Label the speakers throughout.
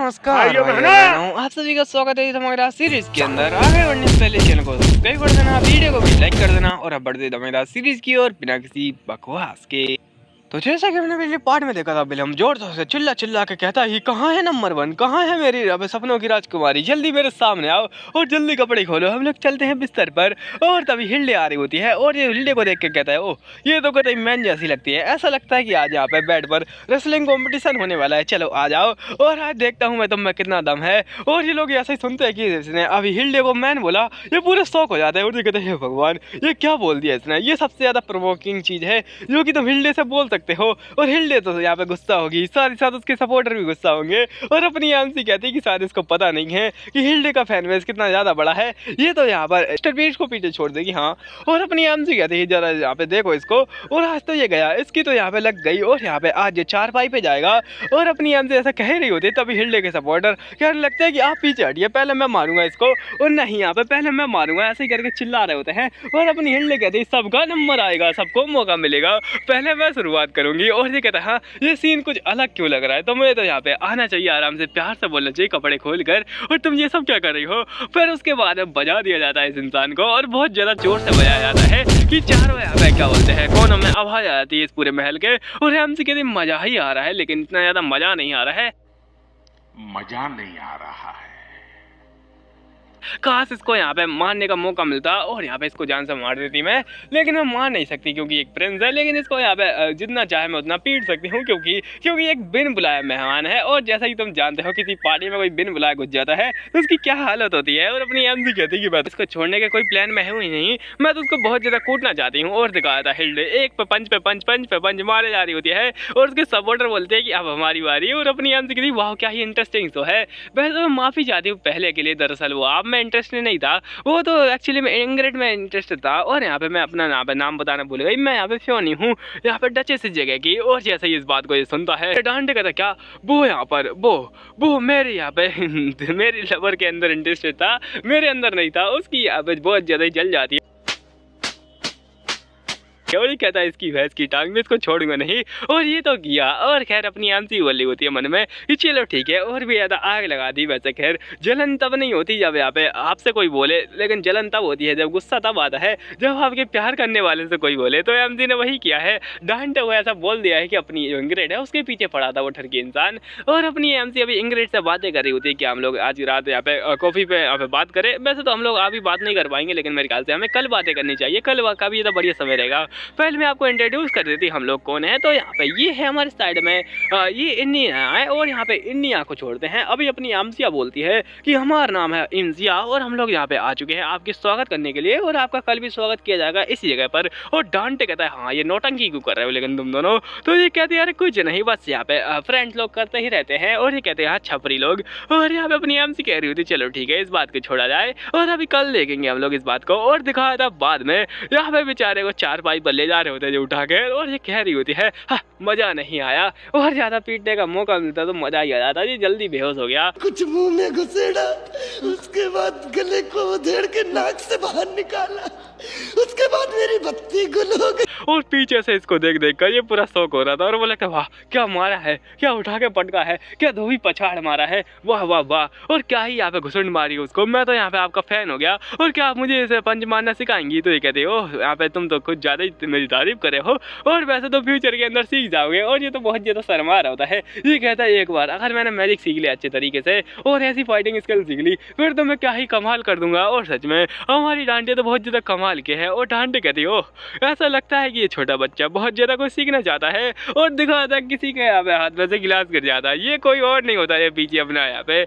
Speaker 1: नमस्कार भाइयों बहनों, आप सभी का स्वागत है हमारा सीरीज के अंदर। आगे बढ़ने से पहले चैनल को सब्सक्राइब कर देना, वीडियो को भी लाइक कर देना और अब बढ़ते हमारा सीरीज की ओर बिना किसी बकवास के। तो जैसा कि हमने पिछले पार्ट में देखा था, बिलम जोर से चिल्ला चिल्ला के कहता है कहाँ है नंबर 1, कहाँ है मेरी अब सपनों की राजकुमारी, जल्दी मेरे सामने आओ और जल्दी कपड़े खोलो, हम लोग चलते हैं बिस्तर पर। और तभी हिल्डे आ रही होती है और ये हिल्डे को देख के कहता है ओह ये तो कतई मैन जैसी लगती है, ऐसा लगता है कि आज यहाँ पे बेड पर रेसलिंग कॉम्पिटिशन होने वाला है, चलो आ जाओ और आज देखता हूँ मैं तुम में कितना दम है। और ये लोग ऐसे ही सुनते हैं कि इसने अभी हिल्डे को मैन बोला, ये पूरे शौक हो जाते हैं और ये कहते हैं भगवान ये क्या बोल दिया इसने, ये सबसे ज़्यादा प्रोवोकिंग चीज़ है जो कि तुम हिल्डे से बोल सकते हो। और हिल्डे तो यहाँ पे गुस्सा होगी, साथ ही साथ उसके सपोर्टर भी गुस्सा होंगे और अपनी आंसी कहती है कि शायद इसको पता नहीं है कि हिल्डे का फैन बेस कितना ज़्यादा बड़ा है, ये तो यहाँ पर मिस्टर बीस्ट को पीछे छोड़ देगी। हाँ, और अपनी आंसी कहती है जरा यहाँ पे देखो इसको, और आज तो ये गया, इसकी तो यहाँ पे लग गई और यहाँ पे आज ये 4 पाई पे जाएगा। और अपनी आंसी ऐसा कह रही होती है तभी हिल्डे के सपोर्टर कहने लगता है कि आप पीछे हटिए, पहले मैं मारूंगा इसको, और नहीं यहाँ पे पहले मैं मारूंगा, ऐसे ही करके चिल्ला रहे होते हैं। और अपनी हिल्डे कहती है सबका नंबर आएगा, सबको मौका मिलेगा, पहले मैं शुरुआत करूंगी। और ये कहता है हाँ ये सीन कुछ अलग क्यों लग रहा है, तो मुझे तो यहाँ पे आना चाहिए, आराम से प्यार से बोलना चाहिए कपड़े खोल कर, और तुम ये सब क्या कर रही हो। फिर उसके बाद बजा दिया जाता है इस इंसान को और बहुत ज़्यादा जोर से बजाया जाता है कि चारों यहाँ पे क्या बोलते हैं कौन हमें आवाज़ आ जाती है इस पूरे महल के। और हमसे कहते मज़ा ही आ रहा है, लेकिन इतना ज़्यादा मज़ा नहीं आ रहा है,
Speaker 2: मजा नहीं आ रहा है।
Speaker 1: काश इसको यहाँ पे मारने का मौका मिलता और यहाँ पे इसको जान से मार देती मैं, लेकिन मैं मार नहीं सकती क्योंकि एक प्रिंस है। लेकिन इसको यहाँ पे जितना चाहे मैं उतना पीट सकती हूँ क्योंकि एक बिन बुलाया मेहमान है। और जैसा कि तुम जानते हो किसी पार्टी में कोई बिन बुलाया घुस जाता है तो उसकी क्या हालत होती है। और अपनी एमसी कहती है कि बस इसको छोड़ने के कोई प्लान में हूँ ही नहीं, मैं तो उसको बहुत ज़्यादा कूटना चाहती हूँ। और दिखाया था हिल्डे एक पे पंच मारे जा रही होती है और उसके सपोर्टर बोलते हैं कि अब हमारी बारी। और अपनी एमसी कहती वाह क्या ही इंटरेस्टिंग तो है। वैसे तो मैं माफ़ी चाहती हूँ पहले के लिए, दरअसल वो आप में इंटरेस्टेड नहीं था, वो तो एक्चुअली मैं इंग्रेड में इंटरेस्टेड था। और यहाँ पे मैं अपना नाम बताना भूल गई, मैं यहाँ पे फ्योनी हूँ, यहाँ पे डचेस इस जगह की। और जैसे ही इस बात को ये सुनता है डांटे कहता क्या वो यहाँ पर वो मेरे यहाँ पे मेरी लवर के अंदर इंटरेस्टेड था, मेरे अंदर नहीं था, उसकी यहाँ पे बहुत ज़्यादा ही जल जाती है। और ये कहता है इसकी भैंस की टांग में इसको छोड़ूंगा नहीं। और ये तो किया। और खैर अपनी आंसी बोली होती है मन में कि चलो ठीक है, और भी ज़्यादा आग लगा दी। वैसे खैर जलन तब नहीं होती जब यहाँ पे आपसे कोई बोले, लेकिन जलन तब होती है जब गुस्सा तब आता है जब आपके प्यार करने वाले से कोई बोले। तो आंसी ने वही किया है, डांटे हुए ऐसा बोल दिया है कि अपनी जो इंग्रेड है उसके पीछे पड़ा था वो ठरकी इंसान। और अपनी आंसी अभी इंग्रेड से बातें कर रही होती है कि हम लोग आज रात यहाँ पे कॉफ़ी पे यहाँ पे बात करें। वैसे तो हम लोग अभी बात नहीं कर पाएंगे, लेकिन मेरे ख्याल से हमें कल बातें करनी चाहिए, कल का भी तो बढ़िया समय रहेगा। पहले मैं आपको इंट्रोड्यूस कर देती हम लोग कौन है। तो यहाँ पे ये है हमारे साइड में ये इन्निया है और यहाँ पे इन्निया को छोड़ते हैं। अभी अपनी आमसिया बोलती है कि हमारा नाम है इंसिया और हम लोग यहाँ पे आ चुके हैं आपके स्वागत करने के लिए, और आपका कल भी स्वागत किया जाएगा इसी जगह पर। और डांटे कहता है हाँ ये नौटंकी क्यों कर रहे हो लेकिन तुम दोनों। तो ये कहते हैं यार कुछ नहीं, बस यहाँ पे फ्रेंड्स लोग करते ही रहते हैं। और ये कहते हैं हाँ छपरी लोग। और यहाँ पे अपनी आमसी कह रही होती चलो ठीक है इस बात को छोड़ा जाए और अभी कल देखेंगे हम लोग इस बात को। और दिखाया था बाद में यहाँ पे बेचारे को 4 पाई पर ले जा रहे होते उठा के। और ये कह रही होती है हाँ मजा नहीं आया, और ज्यादा पीटने का मौका मिलता तो मजा ही आ जाता, ये जल्दी बेहोश हो गया।
Speaker 3: कुछ मुंह में घुसेड़ा, उसके बाद गले को उधेड़ के नाक से बाहर निकाला, उसके बाद मेरी बत्ती गुल हो गई।
Speaker 1: और पीछे से इसको देख देख कर ये पूरा शौक हो रहा था और बोला वाह क्या मारा है, क्या उठा के पटका है, क्या धोबी पछाड़ मारा है, वाह वाह वाह। और क्या ही यहाँ पे घुसुंड मारी उसको, मैं तो यहाँ पे आपका फैन हो गया और क्या आप मुझे इसे पंच मारना सिखाएंगी। तो ये कहते हो यहाँ पे तुम तो कुछ ज़्यादा ही मेरी तारीफ करे हो और वैसे तो फ्यूचर के अंदर सीख जाओगे। और ये तो बहुत ज़्यादा शर्मा रहा होता है। ये कहता है एक बार अगर मैंने मैजिक सीख लिया अच्छे तरीके से और ऐसी फाइटिंग स्किल सीख ली फिर तो मैं क्या ही कमाल कर दूंगा। और सच में हमारी डांटे तो बहुत ज़्यादा कमाल के है। और डांटे कहती हो ऐसा लगता है कि ये छोटा बच्चा बहुत ज़्यादा कुछ सीखना चाहता है। और दिखाता किसी के यहाँ पे हाथ में से गिलास गिर जाता है, ये कोई और नहीं होता है पीछे अपना यहाँ पे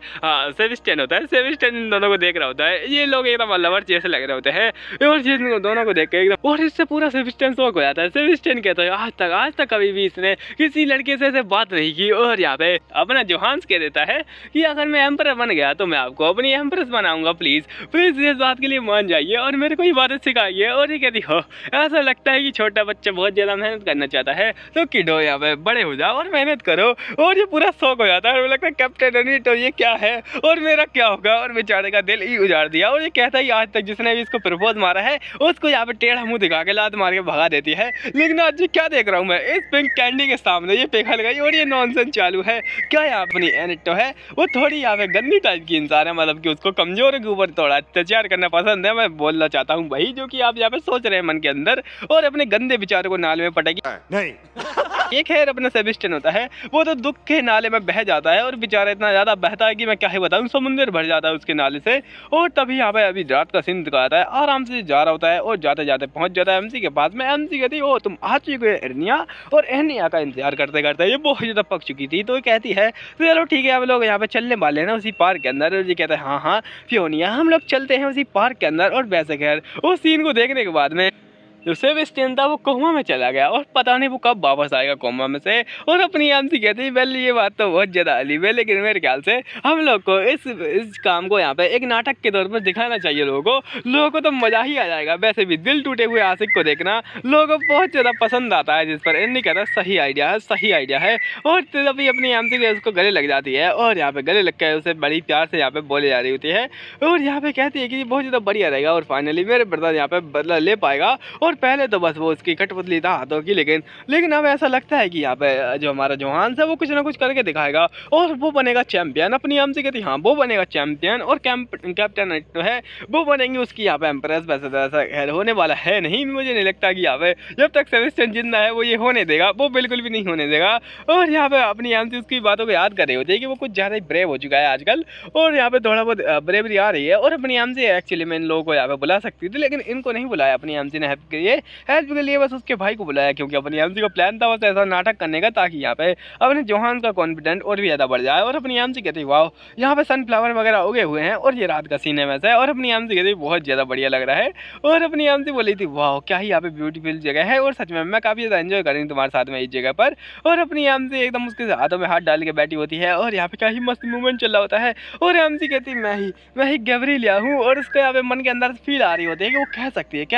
Speaker 1: सेविस्टन होता है। सेविस्टन इन दोनों को देख रहा होता है, ये लोग एकदम लवर जैसे लग रहे होते हैं और जिन दोनों को देख के एकदम, और इससे पूरा सेविस्टन शौक हो जाता है। सेविस्टन कहता है आज तक कभी भी इसने किसी लड़के से बात नहीं की। और यहाँ पे अपना जोहान्स कह देता है कि अगर मैं एम्पर बन गया तो मैं आपको अपनी एम्प्रेस बनाऊंगा, प्लीज इस बात के लिए मान जाइए और मेरे को इबादत सिखाइए। और ये कहती हो ऐसा लगता है कि छोटा बच्चा बहुत ज़्यादा मेहनत करना चाहता है, तो किडो यहाँ पे बड़े हो जाओ और मेहनत करो, और ये पूरा शौक हो जाता है। और लगता है कैप्टन अनीटो ये क्या है और मेरा क्या होगा, और बेचारे का दिल ही उजाड़ दिया। और ये कहता है आज तक जिसने भी इसको प्रपोज मारा है उसको यहाँ पे टेढ़ा मुँह दिखा के लात मार के भगा देती है। लेकिन आज क्या देख रहा हूँ मैं, इस पिंक कैंडी के सामने ये पिघल गई और ये नॉनसेंस चालू है। क्या यहाँ अपनी अनीटो है वो थोड़ी यहाँ पे गंदी टाइप की इंसान है, मतलब कि उसको कमजोर के ऊपर थोड़ा अत्याचार करना पसंद है। मैं बोलना चाहता हूँ भाई, जो कि आप यहाँ पे सोच रहे हैं मन के अंदर, और अपने गंदे विचारों को नाल में पटेगी
Speaker 3: नहीं।
Speaker 1: ये खैर अपना सेबेस्टियन होता है, वो तो दुख के नाले में बह जाता है और बेचारा इतना ज़्यादा बहता है कि मैं क्या ही बताऊँ, समुंदर भर जाता है उसके नाले से। और तभी यहाँ पे अभी रात का सीन दिखाता है, आराम से जा रहा होता है और जाते जाते पहुँच जाता है एमसी के पास में। एमसी कहती है ओ तुम आ चुकी हो एर्निया, और एर्निया का इंतजार करते करते ये बहुत ज़्यादा पक चुकी थी। तो ये कहती है तो चलो ठीक है, हम लोग यहाँ पे चलने वाले हैं ना उसी पार्क के अंदर। और ये कहता है हाँ हाँ फियोनिया हम लोग चलते हैं उसी पार्क के अंदर। और वैसे खैर उस सीन को देखने के बाद में जो सेबेस्टियन था वो कोमा में चला गया, और पता नहीं वो कब वापस आएगा कोमा में से। और अपनी एमसी कहती है वेल ये बात तो बहुत ज़्यादा अलीब है, लेकिन मेरे ख्याल से हम लोग को इस काम को यहाँ पे एक नाटक के तौर पर दिखाना चाहिए लोगों को तो मज़ा ही आ जाएगा। वैसे भी दिल टूटे हुए आशिक को देखना लोगों को बहुत ज़्यादा पसंद आता है, जिस पर इन्हीं कहता है सही आइडिया है। और तभी अपनी एमसी के उसको गले लग जाती है, और यहाँ पे गले लग कर उसे बड़ी प्यार से यहाँ पे बोली जा रही होती है, और यहाँ पे कहती है कि बहुत ज़्यादा बढ़िया रहेगा और फाइनली मेरे ब्रदर यहाँ पे बदला ले पाएगा। और पहले तो बस वो उसकी कठपुतली था हाथों की, लेकिन अब ऐसा लगता है कि यहाँ पे जो हमारा जोहान है वो कुछ ना कुछ करके दिखाएगा और वो बनेगा चैंपियन। अपनी एमसी कहती हाँ वो बनेगा चैंपियन, और कैप्टन तो है वो बनेंगी उसकी यहाँ पे एम्प्रेस। वैसे तो ऐसा होने वाला है नहीं, मुझे नहीं लगता कि यहाँ पे जब तक सेबेस्टियन जिंदा है वो ये होने देगा, वो बिल्कुल भी नहीं होने देगा। और यहाँ पे अपनी एमसी उसकी बातों को याद कर रही होती है कि वो कुछ ज़्यादा ही ब्रेव हो चुका है आजकल, और यहाँ पे थोड़ा बहुत ब्रेवरी आ रही है। और अपनी एमसी एक्चुअली में इन लोगों को यहाँ पे बुला सकती थी, लेकिन इनको नहीं बुलाया अपनी एमसी ने हेल्प के लिए, बस उसके भाई को बुलाया, क्योंकि अपनी एमसी का प्लान था बस ऐसा नाटक करने का ताकि यहाँ पे अपने जोहान का कॉन्फिडेंट और भी ज़्यादा बढ़ जाए। और अपनी एमसी कहती वाह यहाँ पे सनफ्लावर वगैरह उगे हुए हैं, और ये रात का सीन है वैसे। और अपनी एमसी कहती बहुत ज़्यादा बढ़िया लग रहा है, और अपनी एमसी बोली थी वाह क्या ही यहाँ पे ब्यूटीफुल जगह है, और सच में मैं काफ़ी ज़्यादा एंजॉय करूँगी तुम्हारे साथ में इस जगह पर। और अपनी एमसी एकदम उसके हाथों में हाथ डाल के बैठी होती है, और यहाँ पे क्या ही मस्त मूवमेंट चल रहा होता है। और एमसी कहती मैं ही गैब्रिएला हूँ, और उसको यहाँ पे मन के अंदर फील आ रही होती है कि वो कह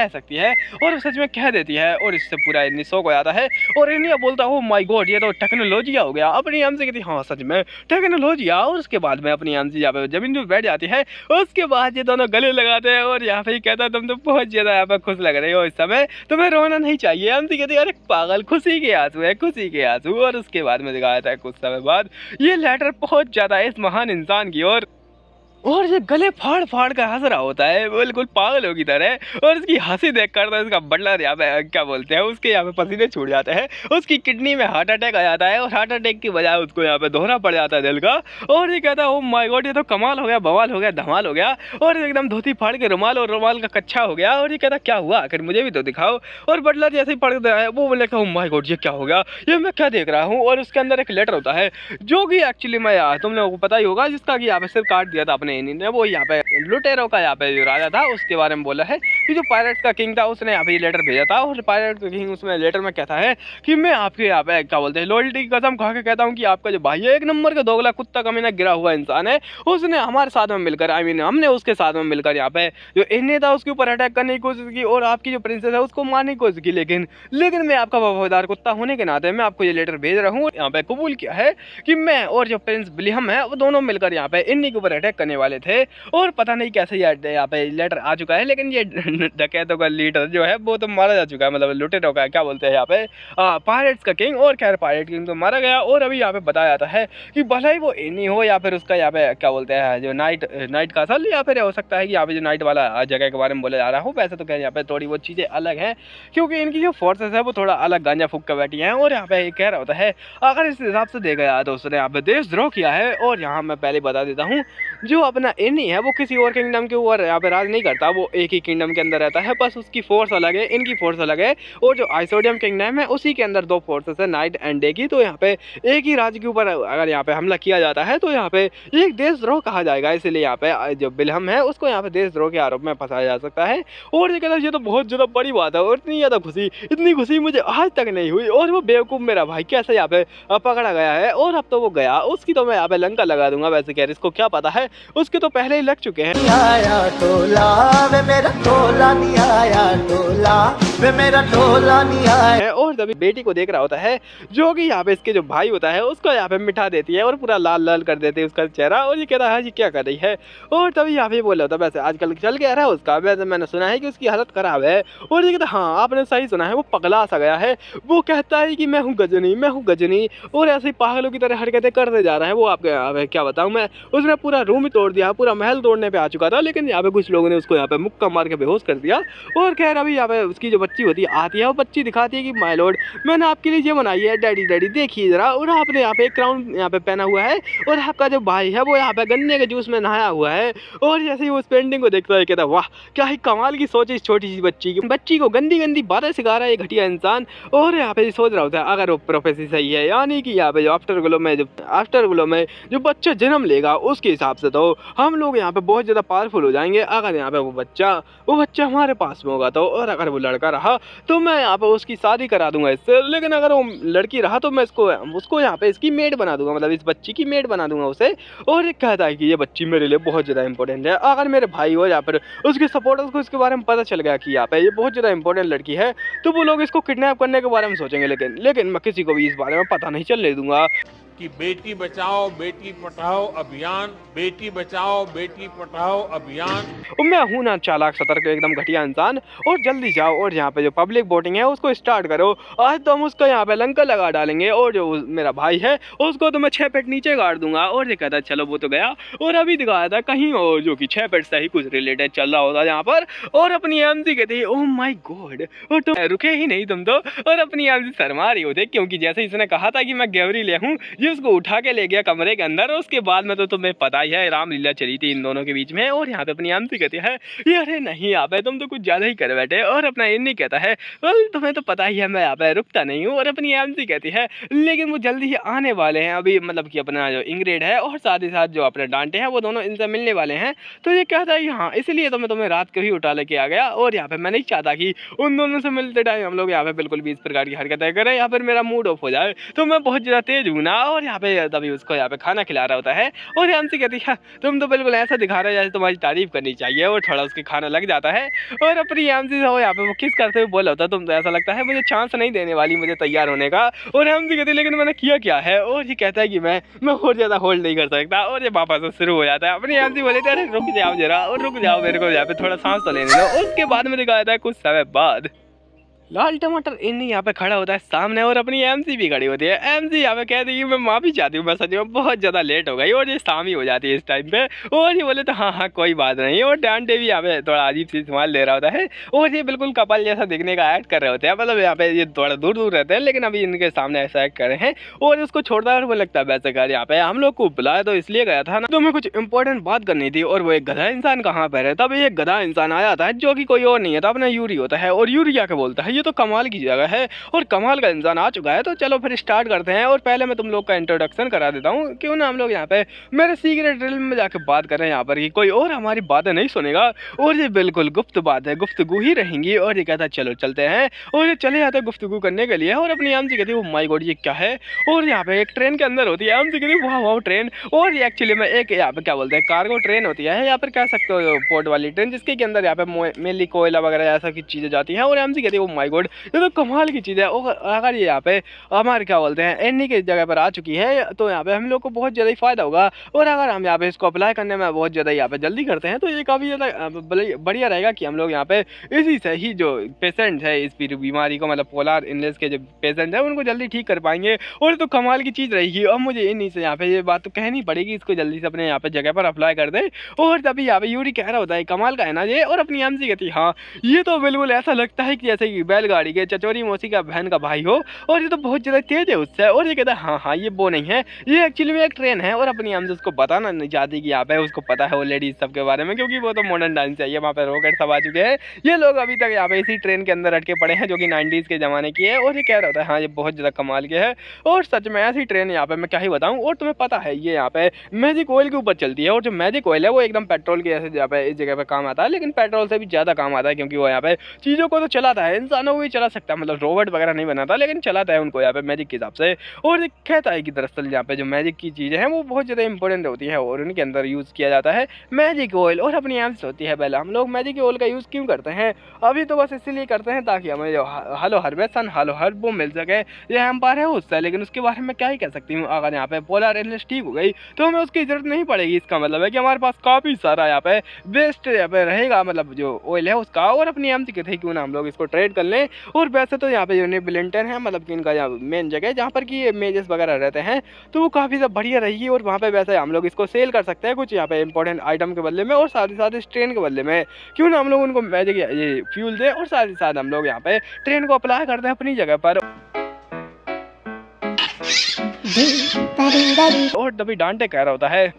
Speaker 1: सकती है, और सच में कह देती है। और इससे पूरा इन्नी शौक हो जाता है, और इन्हीं बोलता है ओ माय गॉड ये तो टेक्नोलॉजी हो गया। अपनी एमसी कहती हाँ सच में टेक्नोलॉजी। और उसके बाद में अपनी एमसी यहाँ पे जमीन पर बैठ जाती है, उसके बाद ये दोनों गले लगाते हैं, और यहाँ पे कहता है तुम तो बहुत ज़्यादा यहाँ पे खुश लग रहे हो इस समय, तुम्हें रोना नहीं चाहिए। एमसी कहती है अरे पागल खुशी के आंसू। और उसके बाद में दिखाया था कुछ समय बाद ये लेटर पहुँच जाता है इस महान इंसान की ओर, और ये गले फाड़ कर हंस रहा होता है बिल्कुल पागलों की तरह। और उसकी हंसी देख कर तो इसका बटलर यहाँ पे क्या बोलते हैं उसके यहाँ पे पसीने छूट जाते हैं, उसकी किडनी में हार्ट अटैक आ जाता है, और हार्ट अटैक की बजाय उसको यहाँ पे दोहरा पड़ जाता है दिल का। और ये कहता है ओ माय गॉड ये तो कमाल हो गया, बवाल हो गया, धमाल हो गया। और एकदम धोती फाड़ के रुमाल और रुमाल का कच्चा हो गया। और ये कहता क्या हुआ आखिर मुझे भी तो दिखाओ। और बटलर जैसे ही पढ़ता है वो बोले ओ माय गॉड ये क्या हो गया, ये मैं क्या देख रहा हूँ। और उसके अंदर एक लेटर होता है जो कि एक्चुअली मैं तुम लोगों को पता ही होगा, जिसका कि यहाँ पे सिर काट दिया था अपने ने, वो यहाँ पे लुटेरो का यहाँ पे जो राजा था उसके बारे में बोला है कि जो पायरेट्स का किंग था उसने यहाँ पे ये लेटर भेजा था। और पायरेट्स का किंग उसमें लेटर में कहता है कि मैं आपके यहाँ पे क्या बोलते हैं लॉयल्टी की कसम खा के कहता हूँ कि आपका जो भाई है एक नंबर का दोगला कुत्ता कमीना गिरा हुआ इंसान है। उसने हमारे साथ में मिलकर हमने उसके साथ में मिलकर यहाँ पे जो इन्हें था उसके ऊपर अटैक करने की कोशिश की, और आपकी जो प्रिंसेस है उसको मारने की कोशिश की, लेकिन मैं आपका वफादार कुत्ता होने के नाते मैं आपको ये लेटर भेज रहा हूँ। यहाँ पे कबूल किया है कि मैं और जो प्रिंस विलियम है वो दोनों मिलकर यहाँ पे इन्हीं के ऊपर अटैक करने वाले थे, और पता नहीं कैसे यहाँ पे लेटर आ चुका है। लेकिन ये डकैतों का लीडर जो है वो तो मारा जा चुका है, मतलब लुटेरों का क्या बोलते हैं यहाँ पे पायरेट्स का किंग। और खैर पायरेट किंग तो मारा गया। और अभी यहाँ पे बताया जाता है कि भले ही वो इन्हीं हो या फिर उसका यहाँ पे क्या बोलते हैं जो नाइट का असल, या फिर हो सकता है कि यहाँ पे जो नाइट वाला जगह के बारे में बोला जा रहा हो। वैसे तो खैर यहाँ पे थोड़ी वो चीज़ें अलग हैं, क्योंकि इनकी जो फोर्सेस है वो थोड़ा अलग गांजा फूक कर बैठी हैं। और यहाँ पे कह रहा होता है अगर इस हिसाब से देखा जाए तो उसने यहाँ पे देशद्रोह किया है। और यहाँ मैं पहले बता देता हूँ जो अपना इन्हीं है वो किसी और किंगडम के ऊपर यहाँ पे राज नहीं करता, वो एक ही किंगडम के अंदर रहता है, बस उसकी फोर्स अलग है, इनकी फोर्स अलग है। और जो आइसोडियम किंगडम है उसी के अंदर दो फोर्सेस है, नाइट एंड डे की। तो यहाँ पे एक ही राज्य के ऊपर अगर यहाँ पे हमला किया जाता है तो यहाँ पे एक देशद्रोह कहा जाएगा, इसलिए यहाँ पे जो विलियम है उसको यहाँ पे देशद्रोह के आरोप में फंसाया जा सकता है। और ये कहता है ये तो बहुत ज़्यादा बड़ी बात है, और इतनी खुशी मुझे आज तक नहीं हुई। और वो बेवकूफ़ मेरा भाई कैसे यहाँ पे पकड़ा गया है, और अब तो वो गया, उसकी तो मैं यहाँ पे लंका लगा दूंगा। वैसे कह इसको क्या पता है, उसके तो पहले ही लग चुके हैं।
Speaker 3: आया तो लावे मेरा टोला नहीं आया टोला, वे मेरा टोला नहीं आया।
Speaker 1: है और तभी बेटी को देख रहा होता है, जो कि यहाँ पे इसके जो भाई होता है उसको यहाँ पे मिठा देती है और पूरा लाल लाल कर देती है उसका चेहरा। और ये कहता है ये क्या कर रही है। और तभी यहाँ पे बोल रहा होता है वैसे आजकल चल गया रहा है उसका, वैसे मैंने सुना है कि उसकी हालत खराब है। और ये कहता है हाँ आपने सही सुना है, वो पगला सा गया है। वो कहता है कि मैं हूँ गजनी, मैं हूँ गजनी, और ऐसे ही पागलों की तरह हरकतें करते जा रहा है वो। आपके यहाँ पे क्या बताऊँ मैं, उसने पूरा रूम ही तोड़ दिया, पूरा महल तोड़ने पे आ चुका था, लेकिन यहाँ पे कुछ लोगों ने उसको यहाँ पे मुक्का मार के बेहोश कर दिया। और खैर अभी यहाँ पे उसकी जो बच्ची होती है आती है, वो बच्ची दिखाती है कि माय लॉर्ड मैंने आपके लिए ये बनाई है, डैडी डैडी देखिए जरा। और आपने यहाँ पे एक क्राउन यहाँ पे पहना हुआ है, और आपका जो भाई है वो यहाँ पे गन्ने के जूस में नहाया हुआ है। और जैसे ही वो उस पेंटिंग को देखता है कहता है वाह क्या ही कमाल की सोच है इस छोटी सी बच्ची को गंदी गंदी बातें सिखा रहा है ये घटिया इंसान। और यहाँ पे सोच रहा होता है अगर वो प्रोफेसी सही है, यानी कि यहाँ पे जो आफ्टर ग्लो में जो बच्चा जन्म लेगा उसके हिसाब से तो हम लोग यहाँ पे बहुत ज़्यादा पावरफुल हो जाएंगे। अगर यहाँ पे वो बच्चा हमारे पास में होगा तो, और अगर वो लड़का रहा तो मैं यहाँ पे उसकी शादी करा दूंगा इससे, लेकिन अगर वो लड़की रहा तो मैं उसको यहाँ पे इसकी मेड बना दूंगा, मतलब इस बच्ची की मेड बना दूंगा उसे। और ये कहता है कि ये बच्ची मेरे लिए बहुत ज़्यादा इंपॉर्टेंट है। अगर मेरे भाई हो या फिर उसके सपोर्टर्स को इसके बारे में पता चल गया कि यहाँ पे ये बहुत ज़्यादा इंपॉर्टेंट लड़की है तो वो लोग इसको किडनैप करने के बारे में सोचेंगे, लेकिन मैं किसी को भी इस बारे में पता नहीं चलने दूंगा।
Speaker 2: कि बेटी बचाओ बेटी पढ़ाओ अभियान, बेटी बचाओ बेटी पढ़ाओ अभियान।
Speaker 1: और मैं हूँ ना चालाक सतर्क एकदम घटिया इंसान। और जल्दी जाओ और यहाँ पे जो पब्लिक वोटिंग है उसको स्टार्ट करो। आज तो हम उसको यहाँ पे लंका लगा डालेंगे, और जो मेरा भाई है उसको तो मैं 6 फीट नीचे गाड़ दूंगा। और ये कहता है चलो वो तो गया, और अभी दिखाया था कहीं और जो कि 6 फीट से ही कुछ रिलेटेड चल रहा होता यहाँ पर। और अपनी एमसी कहती है ओह माय गॉड, और तुम रुके ही नहीं तुम तो। और अपनी एमसी शर्मा रही होते क्योंकि जैसे इसने कहा था कि मैं गैवरी ले हूँ, उसको उठा के ले गया कमरे के अंदर। उसके बाद में तो तुम्हें पता ही है रामलीला चली थी इन दोनों के बीच में। और यहाँ पे अपनी एमसी कहती है ये अरे नहीं यहाँ पे तुम तो कुछ ज्यादा ही कर बैठे। और अपना इन्हीं कहता है वेल तुम्हें तो पता ही है मैं यहाँ पे रुकता नहीं हूँ। और अपनी एमसी कहती है लेकिन वो जल्दी ही आने वाले हैं अभी, मतलब कि अपना जो इंग्रेड है और साथ ही साथ जो अपने डांटे हैं वो दोनों इनसे मिलने वाले हैं। तो ये कहता है हाँ इसलिए तो मैं तुम्हें रात को ही उठा लेके आ गया। और यहाँ पे मैं नहीं चाहता कि उन दोनों से मिलते टाइम हम लोग यहाँ पे बिल्कुल भी इस प्रकार की हरकतें करें या फिर मेरा मूड ऑफ हो जाए। तो मैं बहुत ज़्यादा तेज हूँ ना। और यहाँ पे तभी उसको यहाँ पे खाना खिला रहा होता है, और एमसी कहती है तुम तो बिल्कुल ऐसा दिखा रहे हो जैसे तुम्हारी तारीफ करनी चाहिए। और थोड़ा उसके खाना लग जाता है, और अपनी एमसी से वो यहाँ पे वो किस करते हुए बोला होता है तुम तो ऐसा लगता है मुझे चांस नहीं देने वाली मुझे तैयार होने का। और एमसी कहती है लेकिन मैंने किया क्या है। और ये कहता है कि मैं और ज़्यादा होल्ड नहीं कर सकता। और ये वापस से शुरू हो जाता है। अपनी एमसी बोले अरे रुक जाओ जरा, और रुक जाओ मेरे को यहाँ पे थोड़ा सांस तो लेने दो। उसके बाद में दिखाया था कुछ समय बाद लाल टमाटर इन यहाँ पे खड़ा होता है सामने, और अपनी एमसी भी खड़ी होती है। एमसी यहाँ पे कहती है मैं माफ़ी चाहती हूँ, मैं सच में बहुत ज़्यादा लेट हो गई, और ये शाम ही हो जाती है इस टाइम पे। और ये बोले तो हाँ कोई बात नहीं। और डांटे भी यहाँ पे थोड़ा अजीब सी संभाल ले रहा होता है, और ये बिल्कुल कपल जैसा दिखने का एक्ट कर रहे होते हैं, मतलब यहाँ पे ये थोड़ा दूर दूर रहते हैं लेकिन अभी इनके सामने ऐसा एक्ट कर रहे हैं। और उसको छोड़ता है वो लगता है वैसे कर यहाँ पे हम लोग को बुलाया तो इसलिए गया था ना, तो हमें कुछ इंपॉर्टेंट बात करनी थी। और वो एक गधा इंसान कहाँ पर है, तब एक गधा इंसान आया था जो कि कोई और नहीं है था, अपना यूरी होता है। और यूरी क्या बोलता है ये तो कमाल की जगह है और कमाल का इंसान आ चुका है, तो चलो फिर स्टार्ट करते हैं। और पहले मैं तुम लोग का इंट्रोडक्शन करा देता हूँ, क्यों ना हम लोग यहाँ पे मेरे सीक्रेट ड्रिल में जाके बात करें यहाँ पर कि कोई और हमारी बातें नहीं सुनेगा। और ये बिल्कुल गुप्त बात है, गुफ्तगू ही रहेंगी। और ये कहता है चलो चलते हैं, और ये चले जाते हैं गुफ्तगू करने के लिए। और अपनी एमसी कहती है माय गॉड ये क्या है। और यहाँ पे एक ट्रेन के अंदर होती है, एमसी कहती है वाह वाह ट्रेन। और ये एक्चुअली में एक यहाँ पे क्या बोलते हैं कार्गो ट्रेन होती है, या फिर कह सकते हो पोर्ट वाली ट्रेन, जिसके के अंदर यहाँ पे मेनली कोयला वगैरह ऐसा की चीज़ें जाती हैं। और एमसी कहती है माय गॉड ये तो कमाल की चीज़ है। और अगर ये यहाँ पे हमारे क्या बोलते हैं एनी की जगह पर आ चुकी है तो यहाँ पे हम लोग को बहुत ज़्यादा ही फायदा होगा। और अगर हम यहाँ पे इसको अप्लाई करने में बहुत ज़्यादा यहाँ पे जल्दी करते हैं तो ये काफ़ी ज़्यादा बढ़िया रहेगा कि हम लोग यहाँ पे इसी से ही जो पेशेंट है इस बीमारी को, मतलब पोलर इलनेस के जो पेशेंट है उनको जल्दी ठीक कर पाएंगे। और तो कमाल की चीज़ रहेगी। अब मुझे इन्हीं से यहाँ पे ये बात तो कहनी पड़ेगी, इसको जल्दी से अपने यहाँ पे जगह पर अप्लाई कर दे। और तभी यहाँ पे यूरी कह रहा होता है कमाल का है ना ये। और अपनी एमसी कहती है हाँ ये तो बिल्कुल ऐसा लगता है कि जैसे कि बैलगाड़ी के चचोरी मौसी का बहन का भाई हो, और ये तो बहुत ज़्यादा तेज है उससे। और ये कहता है हाँ हाँ ये वो नहीं है, ये एक्चुअली में एक ट्रेन है। और अपनी एमसी उसको बताना नहीं चाहती कि यहाँ पे उसको पता है ऑलरेडी इस सब के बारे में, क्योंकि वो तो मॉडर्न डांस है, ये वहाँ पे रॉकेट सब आ चुके हैं। ये लोग अभी तक यहाँ पे इसी ट्रेन के अंदर अटके पड़े हैं जो कि 90s के ज़माने की है। और ये कह रहा होता है हाँ ये बहुत ज़्यादा कमाल के है। और सच में ऐसी ट्रेन यहाँ पे मैं क्या ही बताऊँ। और तुम्हें पता है ये यहाँ पे मैजिक ऑयल के ऊपर चलती है, और जो मैजिक ऑयल है वो एकदम पेट्रोल के जैसे यहाँ पे इस जगह पे काम आता है, लेकिन पेट्रोल से भी ज़्यादा काम आता है, क्योंकि वो यहाँ पे चीज़ों को तो चलाता है, इंसानों लोग भी चला सकता है, मतलब रोबोट वगैरह नहीं बनाता लेकिन चलाता है उनको यहाँ पे मैजिक के हिसाब से। और कहता है कि दरअसल यहाँ पे जो मैजिक की चीज़ें हैं वो बहुत ज़्यादा इंपॉर्टेंट होती है और उनके अंदर यूज़ किया जाता है मैजिक ऑयल। और अपनी यहाँ से होती है पहले हम लोग मैजिक ऑयल का यूज़ क्यों करते हैं, अभी तो बस इसीलिए करते हैं ताकि हमें जो हलो हर्बेसन हलो हर्ब वो मिल सके, यह एम्पायर है उससे। लेकिन उसके बारे में क्या ही कह सकती हूँ, अगर यहाँ पे पोलर एनर्जी ठीक हो गई तो हमें उसकी जरूरत नहीं पड़ेगी। इसका मतलब है कि हमारे पास काफ़ी सारा यहाँ पे वेस्ट यहाँ पे रहेगा, मतलब जो ऑयल है उसका। और अपनी एम सी कहते हैं क्यों ना हम लोग इसको ट्रेड कर लें। और वैसे तो यहाँ पे जो ब्लिंटन है, मतलब कि इनका यहाँ मेन जगह जहाँ पर कि मेजेस वगैरह रहते हैं, तो वो काफ़ी ज़्यादा बढ़िया रहेगी। और वहाँ पे वैसे हम लोग इसको सेल कर सकते हैं कुछ यहाँ पे इंपॉर्टेंट आइटम के बदले में, और साथ ही साथ इस ट्रेन के बदले में क्यों ना हम लोग उनको मैजिक ये फ्यूल दें, और साथ ही साथ हम लोग यहाँ पे ट्रेन को अप्लाई करते हैं अपनी जगह पर। और तभी डांटे कह रहा होता है।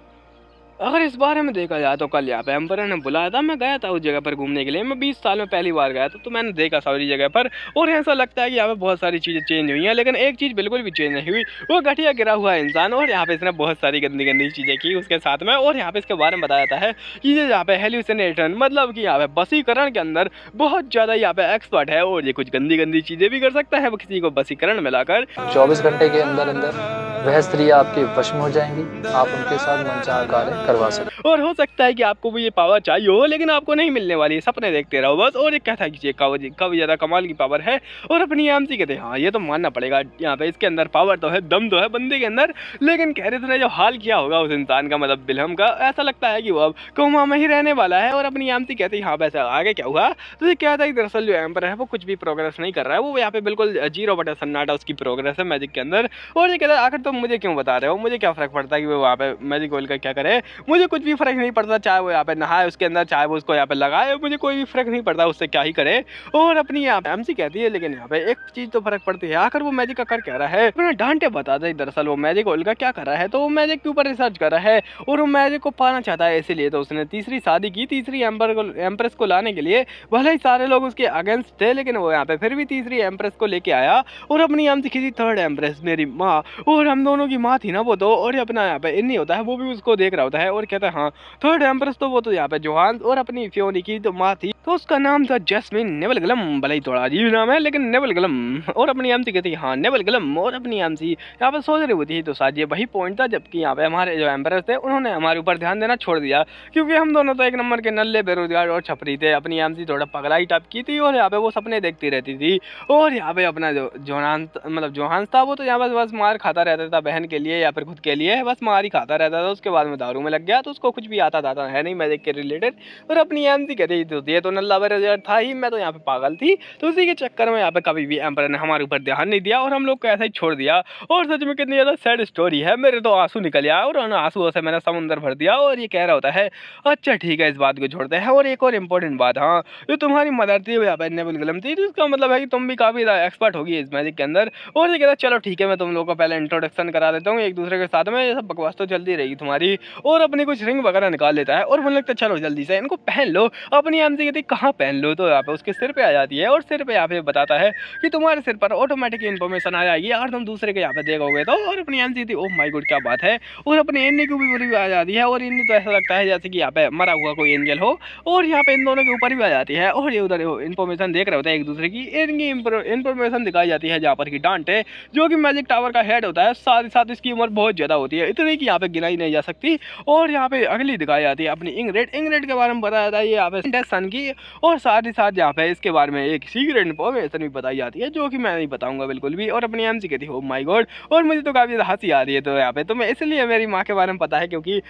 Speaker 1: अगर इस बारे में देखा जाए तो कल यहाँ पे एम्पर ने बुलाया था, मैं गया था उस जगह पर घूमने के लिए। मैं 20 साल में पहली बार गया था, तो मैंने देखा सारी जगह पर। और ऐसा लगता है कि यहाँ पे बहुत सारी चीज़ें चेंज हुई हैं, लेकिन एक चीज़ बिल्कुल भी चेंज नहीं हुई, वो घटिया गिरा हुआ इंसान। और यहाँ पे इसने बहुत सारी गंदी गंदी चीज़ें की उसके साथ में। और यहाँ पे इसके बारे में बताया जाता है कि ये यहाँ पे हेल्यूसिनेशन, मतलब कि यहाँ पे बसीकरण के अंदर बहुत ज़्यादा यहाँ पे एक्सपर्ट है, और ये कुछ गंदी गंदी चीज़ें भी कर सकता है वो किसी को बसीकरण में लाकर।
Speaker 4: 24 घंटे के अंदर अंदर वह स्त्री आपके वश में हो जाएंगी, आप उनके साथ मनचाहा कार्य करवा सकते।
Speaker 1: और हो सकता है कि आपको भी ये पावर चाहिए हो, लेकिन आपको नहीं मिलने वाली है, सपने देखते रहो बस। और ये कहता है कि ये काफ़ी ज़्यादा कमाल की पावर है। और अपनी एमसी कहते हैं हाँ ये तो मानना पड़ेगा, यहाँ पे इसके अंदर पावर तो है, दम तो है बंदे के अंदर। लेकिन कह रहे थे जो हाल किया होगा उस इंसान का, मतलब बिलहम का, ऐसा लगता है कि वो अब कोमा में ही रहने वाला है। और अपनी एमसी कहती है हाँ वैसे आगे क्या हुआ, तो ये कहता है कि दरअसल जो एम्पर है वो कुछ भी प्रोग्रेस नहीं कर रहा है, वो यहाँ पे बिल्कुल 0 सन्नाटा उसकी प्रोग्रेस है मैजिक के अंदर। और ये कहता है आखिर तुम मुझे क्यों बता रहे हो, मुझे क्या फ़र्क पड़ता है कि वो वहाँ पे मैजिक ऑयल का क्या करे, मुझे कुछ भी फ़र्क नहीं पड़ता, चाहे वो यहाँ पे नहाए उसके अंदर, चाहे वो उसको यहाँ पे लगाए, मुझे कोई भी फ़र्क नहीं पड़ता उससे क्या ही करे। और अपनी यहाँ पे एमसी कहती है लेकिन यहाँ पे एक चीज़ तो फ़र्क पड़ती है, आखिर वो मैजिक का कर क्या रहा है। अपना डांटे बताता है दरअसल वो मैजिक ऑयल का क्या कर रहा है, तो वो मैजिक के ऊपर रिसर्च कर रहा है और वो मैजिक को पाना चाहता है। इसीलिए तो उसने तीसरी शादी की, तीसरी एम्प्रेस को लाने के लिए। भले ही सारे लोग उसके अगेंस्ट थे, लेकिन वो यहाँ पे फिर भी तीसरी एम्प्रेस को लेके आया। और अपनी एमसी की थर्ड एम्प्रेस मेरी माँ, और हम दोनों की माँ थी ना वो तो। और अपना यहाँ पे इन्हीं होता है, वो भी उसको देख रहा होता है और कहता है हाँ थर्ड एम्प्रेस तो वो तो यहाँ पे जोहान और अपनी फियोनी की तो माँ थी, तो उसका नाम था जैस्मिन नेवलगलम। भले ही थोड़ा अजीब नाम है लेकिन नेवलगलम। और अपनी एमसी कहती है हाँ नेवलगलम। और अपनी एमसी यहाँ पे सोच रही होती है, तो शायद ये वही पॉइंट था जबकि यहाँ पे हमारे जो एम्प्रेस थे उन्होंने हमारे ऊपर ध्यान देना छोड़ दिया, क्योंकि हम दोनों तो एक नंबर के नल्ले बेरोजगार और छपरी थे। अपनी एमसी थोड़ा पगलाई टाइप की थी और यहाँ पे वो सपने देखती रहती थी। और यहाँ पे अपना जो जोहान था वो तो यहाँ बस मार खाता रहता था बहन के लिए या फिर खुद के लिए, बस मार ही खाता रहता था। उसके बाद में दारू में लग गया, तो उसको कुछ भी आता था है नहीं मैजिक के रिलेटेड। और अपनी एमसी कहती थी ये तो नल्ला बेरोजगार था ही, मैं तो यहाँ पे पागल थी, तो उसी के चक्कर में यहाँ पे कभी भी एम्पर ने हमारे ऊपर ध्यान नहीं दिया और हम लोग को ऐसा ही छोड़ दिया। और सच में कितनी ज़्यादा सैड स्टोरी है, मेरे तो आंसू निकल आया और उन आंसुओं से मैंने समुंदर भर दिया। और ये कह रहा होता है अच्छा ठीक है इस बात को छोड़ते हैं। और एक और इम्पोर्टेंट बात, हाँ जो तुम्हारी मदर थी वो यहाँ पे नेवलगलम थी, तो इसका मतलब है कि तुम भी काफ़ी एक्सपर्ट होगी इस मैजिक के अंदर। और ये कहता चलो ठीक है मैं तुम लोगों को पहले इंट्रोडक्शन करा देता हूँ एक दूसरे के साथ में, ये सब बकवास तो चलती रहेगी तुम्हारी। और अपनी कुछ रिंग वगैरह निकाल लेता है और मुझे लगता है चलो जल्दी से इनको पहन लो। अपनी एमसी कहती कहाँ पहन लो, तो यहाँ पे उसके सिर पे आ जाती है और सिर पे यहाँ पे बताता है कि तुम्हारे सिर पर ऑटोमेटिक इन्फॉर्मेशन आ जाएगी अगर तुम दूसरे के यहाँ पे देखोगे तो। और अपनी एमसी थी ओह माय गॉड क्या बात है। और अपने इन्नी को भी पूरी आ जाती है और इन्नी तो ऐसा लगता है जैसे कि यहाँ पे मरा हुआ कोई एंजल हो, और यहाँ पे इन दोनों के ऊपर भी आ जाती है। और ये उधर इन्फॉर्मेशन देख रहे होते हैं एक दूसरे की, इनकी इन्फॉर्मेशन दिखाई जाती है जहाँ पर की डांटे जो कि मैजिक टावर का हेड होता है, साथ ही साथ इसकी उम्र बहुत ज़्यादा होती है, इतनी कि यहाँ पे गिनाई नहीं जा सकती। और यहाँ पे अगली दिखाई जाती है अपनी इंग्रेड के बारे में बताया जाता है ये यहाँ पे सन की। और साथ ही साथ यहाँ पे इसके बारे में एक सीक्रेट इन्फॉर्मेशन भी बताई जाती है जो कि मैं नहीं बताऊंगा बिल्कुल भी। और अपनी एमसी कहती है ओह माय गॉड, और मुझे तो काफ़ी हंसी आ रही है। तो यहाँ पे तुम्हें इसलिए मेरी माँ के बारे में पता है क्योंकि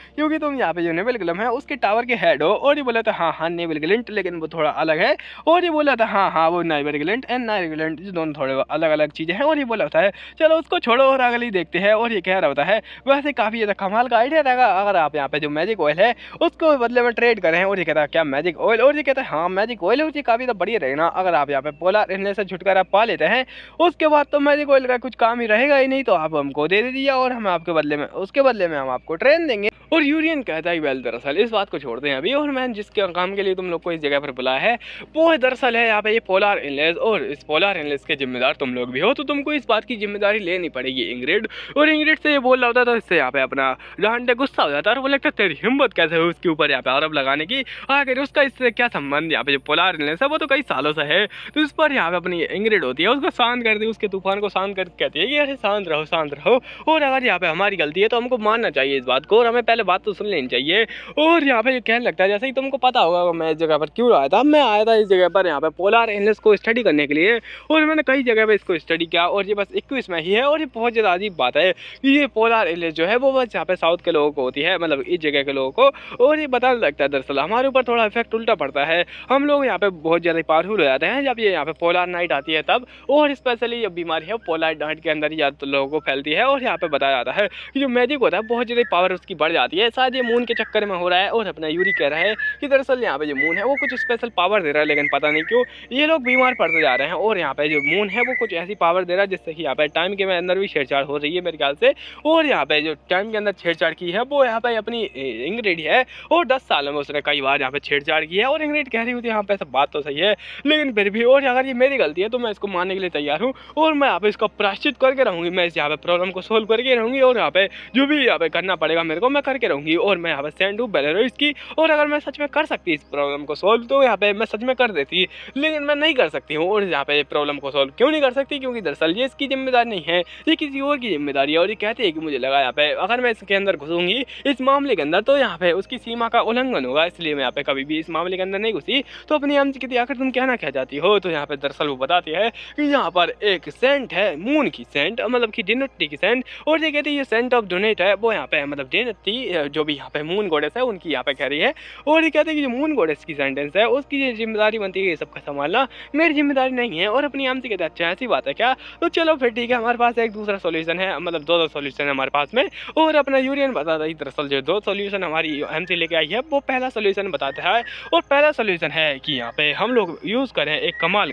Speaker 1: तुम यहाँ पे जो नेवलगलम है उसके टावर के हेड हो। और ये बोला था हाँ नेवलगलिंट, लेकिन वो थोड़ा अलग है। और ये बोला था हाँ वो नेवलगलिंट एंड नेवलगलिंट जो दोनों थोड़े अलग अलग चीज़ें हैं। और ये बोला होता है चलो उसको छोड़ो और अगली देखते हैं। और ये कह रहा होता है वैसे काफ़ी ज़्यादा कमाल का आइडिया रहेगा अगर आप यहाँ पे जो मैजिक ऑयल है उसको बदले में ट्रेड करें। और ये कहता है क्या मैजिक ऑयल, और ये कहता है हाँ मैजिक ऑयल, और ये काफ़ी तो बढ़िया रहेगा अगर आप यहाँ पे पोलर एनर्जी से छुटकारा पा लेते हैं, उसके बाद तो मैजिक ऑयल का कुछ काम ही रहेगा ही नहीं, तो आप हमको दे दीजिए और हम आपके बदले में उसके बदले में हम आपको ट्रेन देंगे। और यूरियन कहता है वेल दरअसल इस बात को छोड़ते हैं अभी, और मैंने जिसके काम के लिए तुम लोग को इस जगह पर बुलाया है वो है दरअसल है यहाँ पे ये पोलर इलनेस, और इस पोलर इलनेस के जिम्मेदार तुम लोग भी हो, तो तुमको इस बात की जिम्मेदारी लेनी पड़ेगी इंग्रिड। और इंग्रिड से ये बोल रहा होता है तो इससे यहाँ पे अपना डांटे गुस्सा हो जाता है और वो लगता है तेरी हिम्मत कैसे है उसके ऊपर यहाँ पे आरोप लगाने की, आखिर उसका इससे क्या संबंध, यहाँ पे जो पोलर इलनेस है वो तो कई सालों से है। तो इस पर यहाँ पे अपनी इंग्रिड होती है उसको शांत करती है, उसके तूफान को शांत कर कहती है कि अरे शांत रहो शांत रहो, और अगर यहाँ पे हमारी गलती है तो हमको मानना चाहिए इस बात को, और हमें पहले बात तो सुन लेनी चाहिए। और यहाँ पे कहने लगता है जैसे ही तुमको पता होगा मैं इस जगह पर क्यों आया था, मैं आया था इस जगह पर यहाँ पे पोलर इलनेस को स्टडी करने के लिए, और मैंने कई जगह पे इसको स्टडी किया और ये बस 21 में ही है। और ये बहुत ज़्यादा अजीब बात है कि ये पोलर इलनेस जो है वो बस यहाँ पे साउथ के लोगों को होती है, मतलब इस जगह के लोगों को, और ये बताने लगता है दरअसल हमारे ऊपर थोड़ा इफेक्ट उल्टा पड़ता है, हम लोग यहाँ पे बहुत ज़्यादा पावरफुल हो जाते हैं जब ये यहाँ पे पोलर नाइट आती है तब, और स्पेशली ये बीमारी है पोलर नाइट के अंदर ही ज़्यादा लोगों को फैलती है। और यहाँ पे बताया जाता है कि जो मैजिक होता है बहुत ज़्यादा पावर उसकी बढ़ जाती है, शायद ये मून के चक्कर में हो रहा है। और अपना यूरी कह रहा है कि दरअसल यहाँ पे जो मून है वो कुछ स्पेशल पावर दे रहा है, लेकिन पता नहीं क्यों ये लोग बीमार पड़ते जा रहे हैं, और यहाँ पे जो मून है वो कुछ ऐसी पावर दे रहा है जिससे कि यहाँ पे टाइम के अंदर भी छेड़छाड़ हो रही है मेरे ख्याल से। और यहाँ पे जो टाइम के अंदर छेड़छाड़ की है वो यहाँ पे अपनी इंग्रिड है, और 10 सालों में उसने कई बार यहाँ पे छेड़छाड़ की है, और इंग्रिड कह रही होती है यहाँ पे सब बात तो सही है लेकिन फिर भी, और अगर ये मेरी गलती है तो मैं इसको मानने के लिए तैयार हूँ, और मैं यहाँ पे इसका प्रायश्चित करके रहूँगी, मैं इस यहाँ पे प्रॉब्लम को सोल्व करके रहूँगी, और यहाँ पे जो भी यहाँ पे करना पड़ेगा मेरे को मैं करके रहूँगी, और मैं यहाँ पे सेंड हूँ बेलारूस की, और अगर मैं सच में कर सकती इस प्रॉब्लम को सोल्व तो यहाँ पे मैं सच में कर देती, लेकिन मैं नहीं कर सकती हूँ। और यहाँ पे प्रॉब्लम को सोल्व क्यों नहीं कर सकती, क्योंकि दरअसल ये इसकी जिम्मेदारी नहीं है, ये किसी और की जिम्मेदारी है। और ये कहती है कि मुझे लगा यहाँ पे अगर मैं इसके अंदर घुसूंगी इस मामले के अंदर तो यहाँ पे उसकी सीमा का उल्लंघन होगा, इसलिए मैं यहाँ पे कभी भी इस मामले के अंदर नहीं घुसी। तो अपनी आम की आखिर तुम कहना क्या चाहती हो, तो यहाँ पे दरअसल वो बताती है कि यहाँ पर एक सेंट है मून की सेंट, मतलब कि डिनेटी की सेंट, और ये कहती है ये सेंट ऑफ डोनेट है वो यहाँ पे मतलब डिनेटी जो भी यहाँ पे मून गॉडेस है उनकी यहाँ पे कह रही है। और ये कहते हैं कि जो मून गॉडेस की सेंटेंस है उसकी जिम्मेदारी बनती है ये सबका संभालना, मेरी जिम्मेदारी नहीं है। और अपनी आम से कहते हैं अच्छा ऐसी बात है क्या, तो चलो फिर ठीक है हमारे पास एक दूसरा सोल्यूशन है, मतलब दो सोल्यूशन है हमारे पास में। और अपना यूरियन बताता है दरअसल जो 2 सोल्यूशन हमारी एमसी लेके आई है वो पहला सोल्यूशन बताता है, और पहला सोल्यूशन है कि यहाँ पे हम लोग यूज़ करें एक कमाल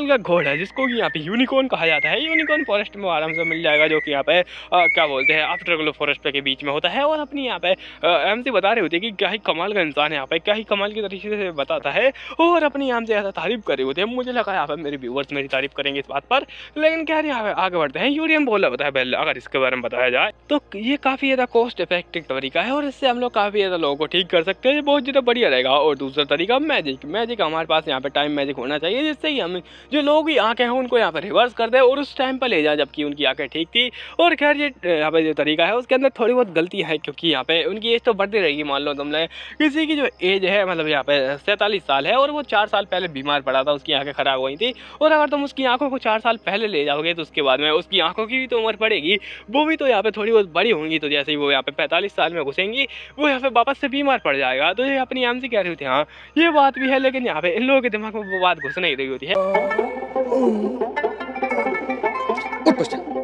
Speaker 1: का घोड़ है जिसको कि यहाँ पे यूनिकॉर्न कहा जाता है। यूनिकॉर्न फॉरेस्ट में आराम से मिल जाएगा, जो कि यहाँ पे क्या बोलते हैं आफ्टरग्लो फॉरेस्ट के बीच में होता है। और अपनी यहाँ पे एमसी बता रही होती है कि क्या ही कमाल का इंसान है यहाँ पे, क्या ही कमाल की तरीके से बताता है, और अपनी यहाँ से ऐसा तारीफ कर रही होती है। मुझे लगा यहाँ पे मेरे व्यूअर्स मेरी तारीफ करेंगे इस बात पर, लेकिन क्या यहाँ पे आगे बढ़ते हैं। यूरियन बोला बताया पहले अगर इसके बारे में बताया जाए तो ये काफ़ी ज़्यादा कॉस्ट इफेक्टिव तरीका है, और इससे हम लोग काफ़ी ज़्यादा लोगों को ठीक कर सकते हैं, ये बहुत ज़्यादा बढ़िया रहेगा। और दूसरा तरीका मैजिक हमारे पास यहाँ पे टाइम मैजिक होना चाहिए, जिससे कि हम जो लोग की आंखें हैं उनको यहाँ पे रिवर्स कर दे और उस टाइम पर ले जाए जबकि उनकी आंखें ठीक थी। और खैर ये यहाँ पे जो तरीका है उसके अंदर थोड़ी बहुत गलती है, क्योंकि यहाँ पे उनकी एज तो बढ़ती रहेगी। मान लो तुमने किसी की जो एज है मतलब यहाँ पे 47 साल है और वो 4 साल पहले बीमार पड़ा था, उसकी आंखें खराब हो गई थी, और अगर तुम उसकी आंखों को 4 साल पहले ले जाओगे तो उसके बाद में उसकी आंखों की भी तो उम्र पड़ेगी, वो भी तो यहाँ पे थोड़ी बहुत बड़ी होंगी, तो जैसे ही वो यहाँ पे 45 साल में घुसेंगी वो यहाँ पे वापस से बीमार पड़ जाएगा। तो ये अपनी आम से कह रही होती है हाँ ये बात भी है, लेकिन यहाँ पे इन लोगों के दिमाग में वो बात घुस नहीं रही होती है।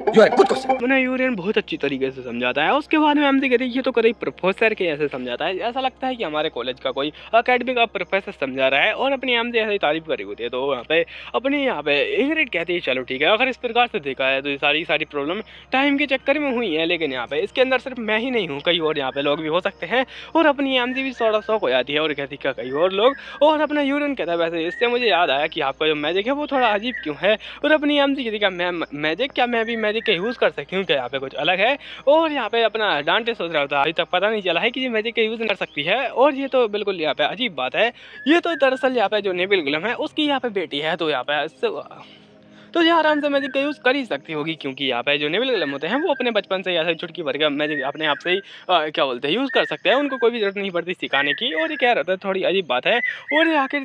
Speaker 1: मैंने यूरियन बहुत अच्छी तरीके से समझाता है। उसके बाद में हमसे कहते हैं ये तो कहीं प्रोफेसर के ऐसे समझाता है, ऐसा लगता है कि हमारे कॉलेज का कोई अकेडमी का प्रोफेसर समझा रहा है, और अपनी आम से ऐसी तारीफ करी होती है। तो यहाँ पे इंग्रिड कहती है चलो ठीक है, अगर इस प्रकार से देखा है तो ये सारी प्रॉब्लम टाइम के चक्कर में हुई है, लेकिन यहाँ पे इसके अंदर सिर्फ मैं ही नहीं हूँ, कई और यहाँ पे लोग भी हो सकते हैं। और अपनी आम से भी थोड़ा शौक हो जाती है और कहती क्या कई और लोग। और अपना यूरियन कहता है वैसे इससे मुझे याद आया कि आपका जो मैजिक है वो थोड़ा अजीब क्यों है, और अपनी आम से कहती क्या मैं मैजिक क्या मैं भी मैजिक का यूज़ कर सकती हूँ क्या, यहाँ पे कुछ अलग है। और यहाँ पे अपना डांटे सोच रहा होता अभी तक पता नहीं चला है कि ये मैजिक का यूज़ कर सकती है, और ये तो बिल्कुल यहाँ पे अजीब बात है। ये तो दरअसल यहाँ पे जो नेबिल ग्लम है उसकी यहाँ पे बेटी है, तो यहाँ पे तो ये आराम से मैजिक का यूज़ कर ही सकती होगी, क्योंकि यहाँ पे जो नेबिल ग्लम होते हैं वो अपने बचपन से ऐसे चुटकी भर के मैजिक अपने आप से ही क्या बोलते हैं यूज़ कर सकते हैं, उनको कोई भी जरूरत नहीं पड़ती सिखाने की। और ये क्या रहता है थोड़ी अजीब बात है, और ये आखिर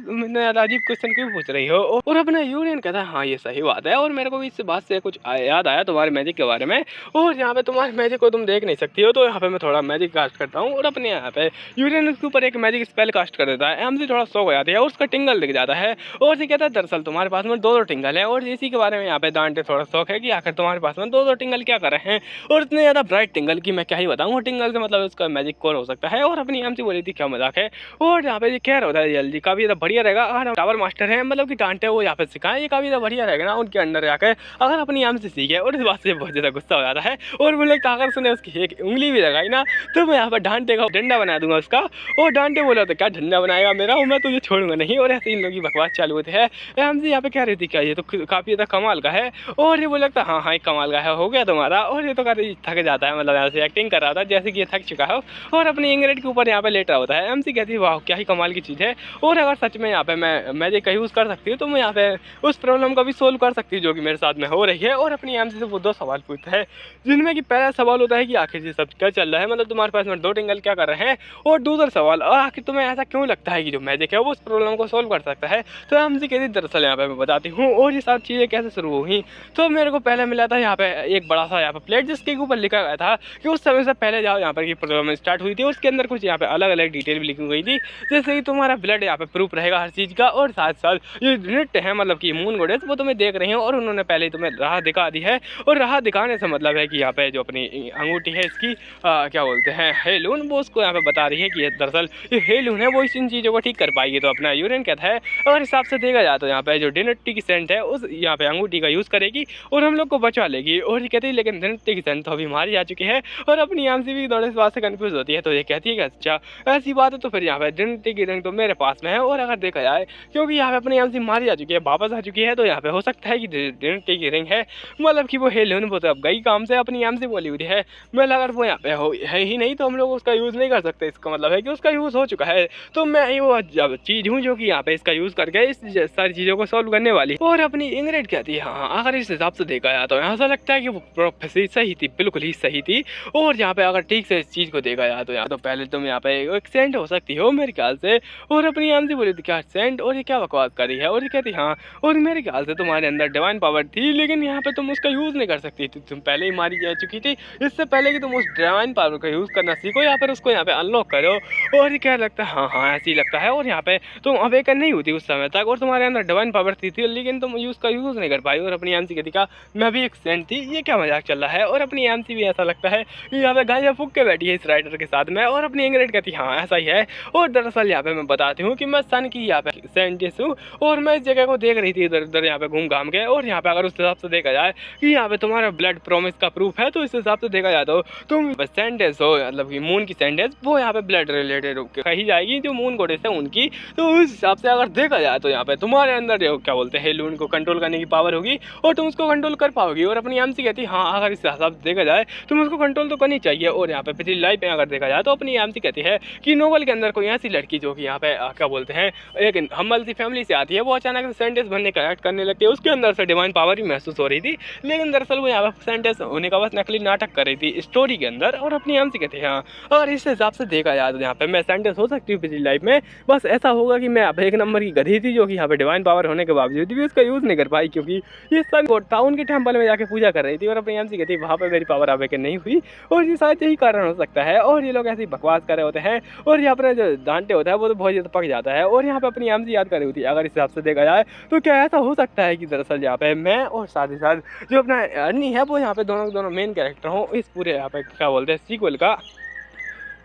Speaker 1: अजीब क्वेश्चन क्यों पूछ रही हो। और अपना यूरियन कहता है हाँ ये सही बात है, और मेरे को इस बात से कुछ याद आया तुम्हारे मैजिक के बारे में, और यहाँ पे तुम्हारे मैजिक को तुम देख नहीं सकती हो, तो यहाँ पे मैं थोड़ा मैजिक कास्ट करता हूँ, और अपने यहाँ पे यूरियन उसके ऊपर एक मैजिक स्पेल कास्ट कर देता है। हमसे थोड़ा शौक हो जाती है और उसका टिंगल दिख जाता है, और ये कहता है दरअसल तुम्हारे पास में 2 टिंगल है, और इसी के बारे में यहाँ पे डांटे थोड़ा शौक है कि आखिर तुम्हारे पास में दो टिंगल क्या कर रहे हैं, और इतने ज़्यादा ब्राइट टिंगल की मैं क्या ही बताऊँ। टिंगल से मतलब उसका मैजिक कोर हो सकता है, और अपनी एमसी बोली थी क्या मजाक है। और यहाँ पे ये कह रहा होता है जल्दी काफ़ी ज़्यादा बढ़िया रहेगा अगर टावर मास्टर है मतलब कि डांटे वो यहाँ पे सिखाएं, ये काफ़ी ज़्यादा बढ़िया रहेगा ना उनके अंडर जाकर अगर अपनी एमसी सीखे। और इस बात से बहुत ज़्यादा गुस्सा हो जाता है और बोले अगर उसने उसकी एक उंगली भी लगाई ना तो मैं यहाँ पर डांटे का डंडा बना दूंगा उसका। और डांटे बोला तो क्या डंडा बनाएगा मेरा, मैं तुझे छोड़ूंगा नहीं। और ऐसे इन लोगों की बकवास चालू होती है। एमसी यहाँ पे कह रही थी क्या ये तो काफ़ी ज़्यादा कमाल का है, और ये बोला हाँ हाँ कमाल का है हो गया तुम्हारा। और ये तो काफ़ी थक जाता है, मतलब ऐसे एक्टिंग कर रहा था जैसे कि ये थक चुका है और अपनी इंग्रेड के ऊपर यहाँ पे लेट रहा होता है। एमसी कहती है वाह क्या ही कमाल की चीज़ है, और अगर सच में यहाँ पे मैं मैजिक का यूज़ कर सकती हूँ तो मैं यहाँ पे उस प्रॉब्लम का भी सोल्व कर सकती हूँ जो कि मेरे साथ में हो रही है। और अपनी एमसी से वो दो सवाल पूछता है जिनमें कि पहला सवाल होता है कि आखिर ये सब क्या चल रहा है, मतलब तुम्हारे पास में दो टिंगल क्या कर रहे हैं, और दूसरा सवाल आखिर तुम्हें ऐसा क्यों लगता है कि जो मैजिक है वो उस प्रॉब्लम को सोल्व कर सकता है। तो एमसी कहती दरअसल यहाँ पे मैं बताती हूँ और ये सब चीज़ें कैसे शुरू हुई। तो मेरे को पहले मिला था यहाँ पे एक बड़ा सा यहाँ पे प्लेट जिसके ऊपर लिखा गया था कि उस समय से पहले जाओ यहाँ पर की प्रॉब्लम स्टार्ट हुई थी। उसके अंदर कुछ यहाँ पे अलग अलग डिटेल भी लिखी गई थी जैसे कि तुम्हारा ब्लड यहाँ पे प्रूफ रहेगा हर चीज़ का, और साथ साथ ये नृत्य है मतलब कि मून गोडेस वो तुम्हें देख रही हैं और उन्होंने पहले तुम्हें राह दिखा दी है। और राह दिखाने से मतलब है कि यहाँ पे जो अपनी अंगूठी है इसकी क्या बोलते हैं हेलून, वो उसको यहाँ पे बता रही है कि दरअसल ये हेलून है वो इन चीज़ों को ठीक कर पाएगी। तो अपना यूरेन कहता है अगर हिसाब से देखा जाए तो यहाँ पे जो डिनेटी की सेंट है उस यहाँ पे अंगूठी का यूज़ करेगी और हम लोग को बचा लेगी। और ये कहती है लेकिन डिनेटी की सेंट तो अभी मारी जा चुकी है, और अपनी एमसी भी थोड़े इस बात से कन्फ्यूज होती है। तो ये कहती है कि अच्छा ऐसी बात है तो फिर यहाँ पे डिनेटी की रिंग तो मेरे पास में है, और अगर देखा जाए क्योंकि यहाँ पे अपनी एमसी मारी जा चुकी है वापस आ चुकी है तो यहाँ पे हो सकता है कि डिनेटी की रिंग है मतलब कि वो हेलून वो तो अब गई काम से अपनी एमसी बोली हुई है। मैं अगर वो यहाँ पे है ही नहीं तो हम लोग उसका यूज़ नहीं कर सकते, इसका मतलब है कि उसका यूज़ हो चुका है। तो मैं ही वो चीज़ हूँ जो कि यहाँ पे इसका यूज़ करके इस सारी चीज़ों को सॉल्व करने वाली। और अपनी इंग्रेड कहती है हाँ अगर इस हिसाब से देखा जाए तो ऐसा लगता है कि वो प्रोफेसर सही थी, बिल्कुल ही सही थी। और यहाँ पे अगर ठीक से इस चीज़ को देखा जाए तो यहाँ तो पहले तुम यहाँ पे एक सेंट हो सकती हो मेरे ख्याल से। और अपनी एमसी बोली थी क्या सेंट, और ये क्या बकवास करी है। और ये कहती हाँ और मेरे ख्याल से तुम्हारे अंदर डिवाइन पावर थी लेकिन यहाँ पे तुम उसका यूज़ नहीं कर सकती थी, तुम पहले ही मारी जा चुकी थी। इससे पहले कि तुम उस डिवाइन पावर का यूज़ करना सीखो या फिर उसको यहाँ पे अनलॉक करो। और ये क्या लगता है हाँ ऐसे ही लगता है। और यहाँ पे तुम अवेकन नहीं होती उस समय तक और तुम्हारे अंदर डिवाइन पावर थी लेकिन तुम उसका यूज़ नहीं कर पाई। और अपनी एमसी कहती का मैं भी एक सेंट थी, ये क्या मजाक चल रहा है। और अपनी एमसी भी ऐसा लगता है कि यहाँ पे गांजा फूक के बैठी है इस राइडर के साथ में। और अपनी इंग्रेड कहती हाँ ऐसा ही है। और दरअसल यहाँ पे मैं बताती हूँ कि मैं सन की यहाँ पे साइंटिस्ट हूँ और मैं इस जगह को देख रही थी इधर उधर यहाँ पे घूम घाम के। और यहाँ पे अगर उस हिसाब से देखा जाए कि यहाँ पे तुम्हारा ब्लड प्रॉमिस का प्रूफ है तो इस हिसाब से देखा जाए तो तुम सेंटेंस हो मतलब कि मून की सेंटेंस वो यहाँ पे ब्लड रिलेटेड कही जाएगी जो मून गोडेस है उनकी। तो उस हिसाब से अगर देखा जाए तो यहाँ पे तुम्हारे अंदर जो क्या बोलते हैं हेलून को कंट्रोल करने की पावर होगी और तुम उसको कंट्रोल कर पाओगी। और अपनी एमसी कहती है हाँ अगर इस हिसाब से देखा जाए तुम उसको कंट्रोल तो करनी चाहिए। और यहाँ पे पिछली लाइफ में अगर देखा जाए तो अपनी एमसी कहती है कि नोवेल के अंदर कोई ऐसी लड़की जो कि यहाँ पे क्या बोलते हैं एक हम्बल सी फैमिली से आती है, वो अचानक से साइंटिस्ट बनने का एक्ट करने लगती है, उसके अंदर से डिवाइन पावर भी महसूस हो रही थी लेकिन दरअसल वो यहाँ पे साइंटिस्ट होने का बस नकली नाटक कर रही थी स्टोरी के अंदर। और अपनी एमसी कहती है हाँ अगर इस हिसाब से देखा जाए तो यहाँ पे मैं साइंटिस्ट हो सकती हूँ पिछली लाइफ में, बस ऐसा होगा कि मैं एक नंबर की गधी थी जो कि यहाँ पे डिवाइन पावर होने के बावजूद भी उसका यूज़ नहीं कर पाई क्योंकि ये सन गॉड था उनके टेम्पल में जाके पूजा कर रही थी। और अपनी एमसी कहती वहाँ पर मेरी पावर आवे के नहीं हुई और ये शायद यही कारण हो सकता है। और ये लोग ऐसी बकवास कर रहे होते हैं और यहाँ पर जो डांटे होता है वो तो बहुत ज़्यादा पक जाता है। और यहाँ पे अपनी एमसी याद कर रही होती है अगर इस हिसाब से देखा जाए तो क्या ऐसा हो सकता है कि दरअसल यहाँ पे मैं और साथ ही साथ जो अपना अर्नी है वो यहाँ पे दोनों मेन कैरेक्टर हों इस पूरे यहाँ पे क्या बोलते हैं सीक्वल का।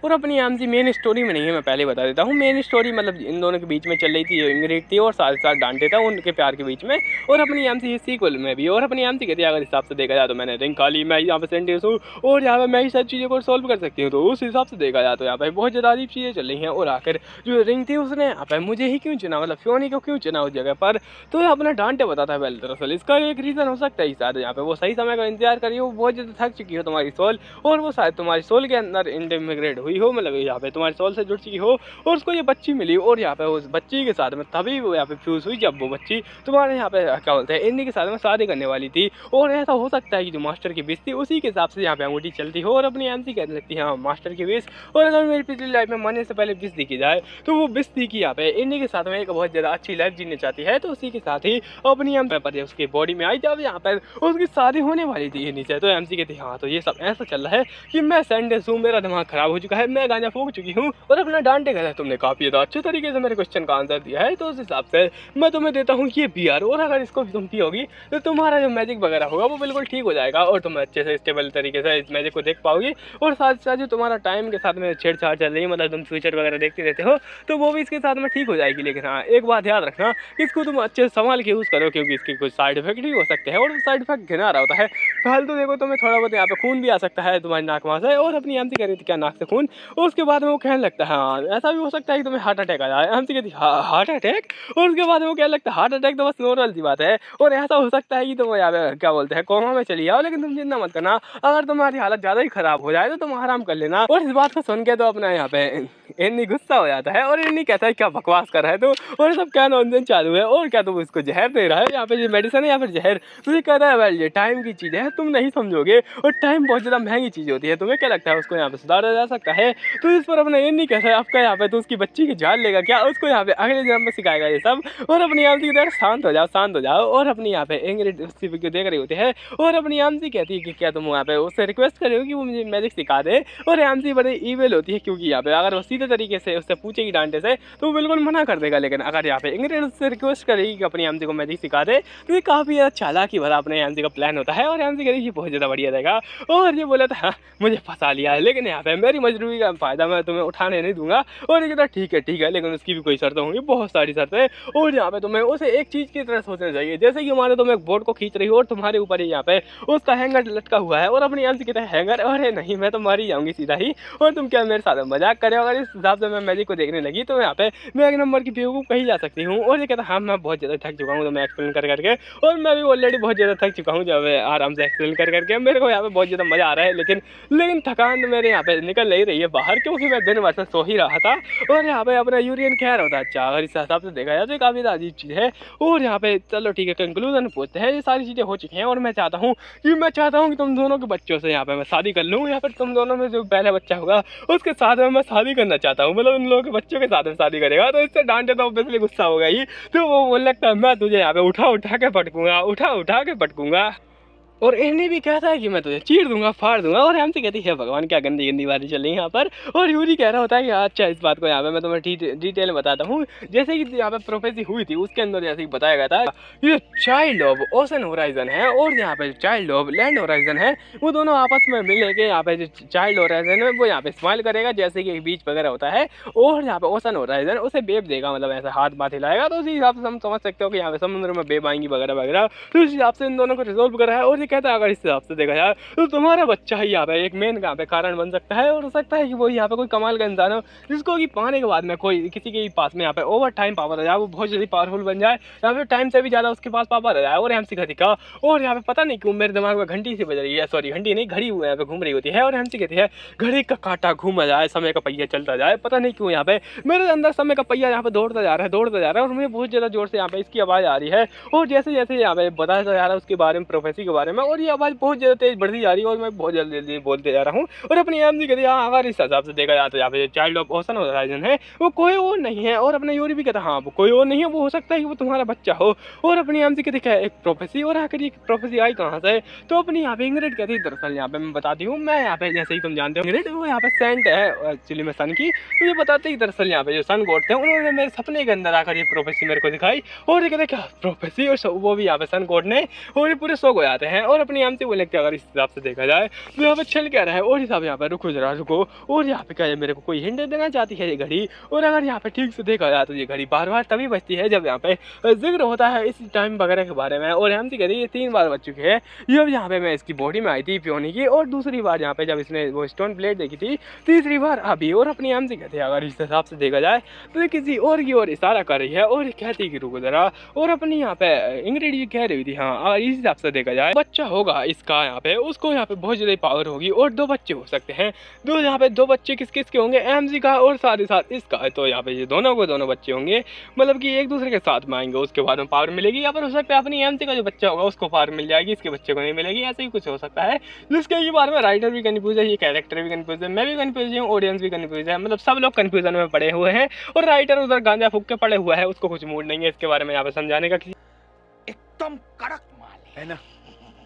Speaker 1: और अपनी एमसी मेन स्टोरी में नहीं है, मैं पहले बता देता हूँ। मेन स्टोरी मतलब इन दोनों के बीच में चल रही थी, इंग्रेड थी और साथ साथ डांटे था उनके प्यार के बीच में। और अपनी एमसी सीक्वल में भी। और अपनी एमसी कहती है अगर हिसाब से देखा जाए तो मैंने रिंग खा ली, मैं यहाँ पे सेंटेंस हूँ और यहाँ पे मैं ही सब चीज़ों को सॉल्व कर सकती हूँ। तो उस हिसाब से देखा जाए तो यहाँ पे बहुत ज़्यादा अजीब चीज़ें चल रही हैं। और आखिर जो रिंग थी उसने यहाँ पे मुझे ही क्यों चुना, मतलब फ्योनी को क्यों चुना उस जगह पर, तो अपना डांटे बताता है पहले। दरअसल इसका एक रीज़न हो सकता है शायद यहाँ पे वो सही समय का इंतजार करी हो, बहुत ज़्यादा थक चुकी हो तुम्हारी सोल और वो शायद तुम्हारी सोल के अंदर इंटीग्रेट हुई हो, मतलब यहाँ पे तुम्हारे सोल से जुड़ चुकी हो और उसको ये बच्ची मिली और यहाँ पे उस बच्ची के साथ में तभी वो यहाँ पे फ्यूज हुई जब वो बच्ची तुम्हारे यहाँ पे क्या बोलते हैं इंडी के साथ में शादी करने वाली थी। और ऐसा हो सकता है कि जो मास्टर की विश थी उसी के हिसाब से यहाँ पे अंगूठी चलती हो। और अपनी एमसी कहने लगती है हाँ मास्टर की विश। और अगर मेरी पिछली लाइफ में मरने से पहले विश देखी जाए तो वो विश थी कि यहाँ पे इंडी के साथ में एक बहुत ज़्यादा अच्छी लाइफ जीने चाहती है। तो उसी के साथ ही अपनी पर उसकी बॉडी में आई जब यहाँ पर उसकी शादी होने वाली थी नीचे। तो एमसी कहती हाँ तो ये सब ऐसा चल रहा है कि मैं सेंडेस हूँ, मेरा दिमाग खराब हो चुका है मैं गांजा फूंक चुकी हूँ और अपना डांटेगा है तुमने काफी ज्यादा अच्छे तरीके से मेरे क्वेश्चन का आंसर दिया है, तो उस हिसाब से मैं तुम्हें देता हूँ ये बियर, और अगर इसको तुम पियोगी तो तुम्हारा जो मैजिक वगैरह होगा वो बिल्कुल ठीक हो जाएगा और तुम अच्छे से स्टेबल तरीके से इस मैजिक को देख पाओगी। और साथ साथ जो तुम्हारा टाइम के साथ में छेड़छाड़ चल रही है, मतलब तुम फ्यूचर वगैरह देखते रहते हो, तो वो भी इसके साथ में ठीक हो जाएगी। लेकिन हाँ एक बात याद रखना, इसको तुम अच्छे से संभाल के यूज़ करो, क्योंकि इसके कुछ साइड इफेक्ट भी हो सकते हैं और साइड इफेक्ट घिना रहा होता है। फालतू देखो तुम्हें थोड़ा बहुत यहाँ पे खून भी आ सकता है तुम्हारी नाक वहाँ से, और अपनी एमसी कह रही थी क्या नाक से खून, और उसके बाद में वो कहने लगता है हाँ ऐसा भी हो सकता है कि तुम्हें हार्ट अटैक आ जाए। एमसी कहती हार्ट अटैक, और उसके बाद में वो कहने लगता है हार्ट अटैक तो बस नॉर्मल सी बात है, और ऐसा हो सकता है कि तुम यहाँ पे क्या बोलते हैं कोमा में चली जाओ, लेकिन तुम चिंता मत करना, अगर तुम्हारी हालत ज़्यादा ही खराब हो जाए तो तुम आराम कर लेना। और इस बात को सुन के तो अपना यहाँ पे इन्नी गुस्सा हो जाता है और इन्नी कहता है क्या बकवास कर रहा है तो, और सब क्या नॉनसेंस चालू है, और क्या तुम इसको जहर दे रहा है, यहाँ पे जो मेडिसिन है या फिर जहर, तुझे कह रहा है वेल ये टाइम की चीज़ है तुम नहीं समझोगे, और टाइम बहुत ज़्यादा महंगी चीज़ होती है, तुम्हें क्या लगता है उसको यहाँ पे सुधारा जा सकता है। तो इस पर अपना ये नहीं कहता है आपका यहाँ पे तो उसकी बच्ची की जान लेगा क्या, उसको यहाँ पे अगले जन्म में सिखाएगा ये सब। और अपनी आमसी की तरह शांत हो जाओ, और अपनी यहाँ पे इंग्रेड उसी वीडियो देख रही होती है, और अपनी आमसी कहती है कि क्या तुम यहाँ पे उससे रिक्वेस्ट करोगे कि वो मुझे मैजिक सिखा दे, और आमसी बड़ी ईमेल होती है, क्योंकि यहाँ पे अगर वो सीधे तरीके से उससे पूछेगी डांटे से तो वो बिल्कुल मना कर देगा, लेकिन अगर यहाँ पे इंग्रेड उससे रिक्वेस्ट करेगी कि अपनी आमसी को मैजिक सिखा दे तो ये काफ़ी ज़्यादा चालाकी भरा अपने आमसी का प्लान होता है, और आमसी कह रही है बहुत ज़्यादा बढ़िया रहेगा, और ये बोला था हाँ मुझे फंसा लिया है, लेकिन यहाँ पे मेरी मजबूरी का फ़ायदा मैं तुम्हें उठाने नहीं दूंगा। और ये कहता ठीक है लेकिन उसकी भी कोई शर्तें होंगी, बहुत सारी शर्तें, और यहाँ पे तुम्हें उसे एक चीज़ की तरह सोचना चाहिए, जैसे कि मानो तुम एक बोर्ड को खींच रही हो और तुम्हारे ऊपर ही यहाँ पे उसका हैंगर लटका हुआ है, और अपनी आमसी कहता है हैंगर, अरे नहीं मैं तो मर ही जाऊंगी सीधा ही, और तुम क्या मेरे साथ मजाक करे, अगर इस हिसाब से मैं मैजिक को देखने लगी तो यहाँ पे मैं एक नंबर की बेवकूफ़ कही जा सकती हूँ। और ये कहता हाँ मैं बहुत ज़्यादा थक चुका हूँ तो मैं एक्सप्लेन कर करके, और मैं भी ऑलरेडी बहुत ज़्यादा थक चुका हूँ जब आराम से एक्सप्लेन कर करके, मेरे को यहाँ पे बहुत ज़्यादा मज़ा आ रहा है, लेकिन थकान मेरे यहाँ पे निकल नहीं रही है बाहर, क्योंकि मैं दिन भर से सो ही रहा था, और यहाँ पे अपना यूरियन खैर होता है। अच्छा अगर इस हिसाब से देखा जाए तो काफ़ी अजीब चीज़ है। और यहाँ पे चलो ठीक है कंक्लूजन पूछते हैं, ये सारी चीज़ें हो चुकी हैं, और मैं चाहता हूँ कि तुम दोनों के बच्चों से यहाँ पे मैं शादी कर लूँ, या फिर तुम दोनों में जो पहला बच्चा होगा उसके साथ में मैं शादी करना चाहता हूँ, मतलब उन लोगों के बच्चों के साथ में शादी करेगा, तो इससे डांटे तो ऑब्वियसली गुस्सा होगा ही, तो वो बोलने लगता है मैं तुझे यहाँ पे उठा के पटकूंगा, और इन्हें भी कहता है कि मैं तुझे चीर दूंगा फाड़ दूंगा, और हमसे कहती है भगवान क्या गंदी गंदी बातें चल रही है यहाँ पर। और यूरी कह रहा होता है कि अच्छा इस बात को यहाँ पे मैं तुम्हें डिटेल में बताता हूँ, जैसे कि यहाँ पे प्रोफेसी हुई थी उसके अंदर जैसे कि बताया गया था ये चाइल्ड ऑफ ओशन होराइजन है और यहाँ पे चाइल्ड ऑफ लैंड होराइजन है, वो दोनों आपस में मिल के यहाँ पे जो चाइल्ड होराइजन है वो यहाँ पे स्माइल करेगा जैसे कि बीच वगैरह होता है, और यहाँ पे ओशन होराइजन उसे बेब देगा, मतलब ऐसा हाथ बात हिलाएगा, तो उसी हिसाब से हम समझ सकते हो कि यहाँ पे समुद्र में बेब आएंगी वगैरह वगैरह। तो इस हिसाब से इन दोनों को रिजोल्व करा है, और ये कहता है अगर इस हिसाब से देखा जाए तो तुम्हारा बच्चा ही यहाँ पे एक मेन यहाँ पे कारण बन सकता है, और हो सकता है कि वो यहाँ पे कोई कमाल का इंसान हो जिसको कि पाने के बाद में कोई किसी के पास में यहाँ पे ओवर टाइम पावर आ जाए, वो बहुत जल्दी पावरफुल बन जाए, या फिर टाइम से भी ज़्यादा उसके पास पावर आ जाए। और हम सिखाती का, और यहाँ पे पता नहीं क्यों मेरे दिमाग में घंटी से बज रही है, सॉरी घंटी नहीं घड़ी यहाँ पे घूम रही होती है, और हमसे कहती है घड़ी का कांटा घूमा जाए समय का पहिया चलता जाए, पता नहीं क्यों यहाँ पे मेरे अंदर समय का पहिया यहाँ पे दौड़ता जा रहा है, और मुझे बहुत ज़्यादा जोर से यहाँ पे इसकी आवाज़ आ रही है, और जैसे जैसे यहाँ पे बताया जा रहा है उसके बारे में प्रोफेसी के बारे में, और ये आवाज़ बहुत ज़्यादा तेज बढ़ती जा रही है, और मैं बहुत जल्दी बोलते जा रहा हूँ। और अपनी आमदी कहती है अगर इस हिसाब से देखा जाए तो यहाँ पे चाइल्ड ऑफ ओशन होराइजन है वो कोई और नहीं है, और अपने यूरी भी कहता हाँ वो कोई और नहीं है, वो हो सकता है कि वो तुम्हारा बच्चा हो। और अपनी आमदी कहती है एक प्रोफेसी, और आखिर ये प्रोफेसी आई कहाँ से, तो अपनी यहाँ पे इंग्रेड कहती है दरअसल यहाँ पे मैं बताती हूँ, मैं यहाँ पे जैसे ही तुम जानते हो इंग्रेड वो यहाँ पे सेंट है एक्चुअली में सन की, तो ये बताते ही दरअसल यहाँ पे जो सन गॉड थे उन्होंने मेरे सपने के अंदर आकर ये प्रोफेसी मेरे को दिखाई, और ये कहते क्या प्रोफेसी, और वो भी यहाँ पे सन गॉड ने, और ये पूरे शौक हो जाते हैं। और अपनी आमदी बोले कि अगर इस हिसाब से देखा जाए तो यहाँ पे चल क्या रहा है, और हिसाब यहाँ पे रुको जरा रुको, और यहाँ पे क्या है मेरे को कोई हिंट देना चाहती है ये घड़ी, और अगर यहाँ पे ठीक से देखा जाए तो ये घड़ी बार बार तभी बजती है जब यहाँ पे जिक्र होता है इस टाइम वगैरह के बारे में। और हम कह रही है 3 बार बज चुके हैं, ये अब यहाँ पे मैं इसकी बॉडी में आई थी पियोनी की, और दूसरी बार यहाँ पे जब इसने वो स्टोन प्लेट देखी थी, तीसरी बार अभी। और अपनी आम से कहते हैं अगर इस हिसाब से देखा जाए तो ये किसी और की ओर इशारा कर रही है, और ये कहती है कि रुको जरा, और अपनी यहाँ पे इंग्रेडिएंट कह रही थी हाँ अगर इस हिसाब से देखा जाए बच्चा होगा इसका यहाँ पे, उसको यहाँ पे बहुत ज़्यादा पावर होगी, और 2 बच्चे हो सकते हैं, यहाँ पे 2 बच्चे किस किस के होंगे, एमजी का और साथ ही साथ इसका, तो यहाँ पे ये दोनों बच्चे होंगे, मतलब कि एक दूसरे के साथ में आएंगे, उसके बाद में पावर मिलेगी, या फिर हो सकता है अपनी एमजी का जो बच्चा होगा उसको पावर मिल जाएगी, इसके बच्चे को नहीं मिलेगी, ऐसे ही कुछ हो सकता है। जिसके ये बारे में राइटर भी कन्फ्यूज है, ये कैरेक्टर भी कन्फ्यूज है, मैं भी कन्फ्यूज हूँ, ऑडियंस भी कन्फ्यूज है, मतलब सब लोग कन्फ्यूजन में पड़े हुए हैं, और राइटर उधर गांजा फूक के पड़े हुआ है, उसको कुछ मूड नहीं है इसके बारे में यहाँ पे समझाने का।
Speaker 5: एकदम कड़क माल है ना।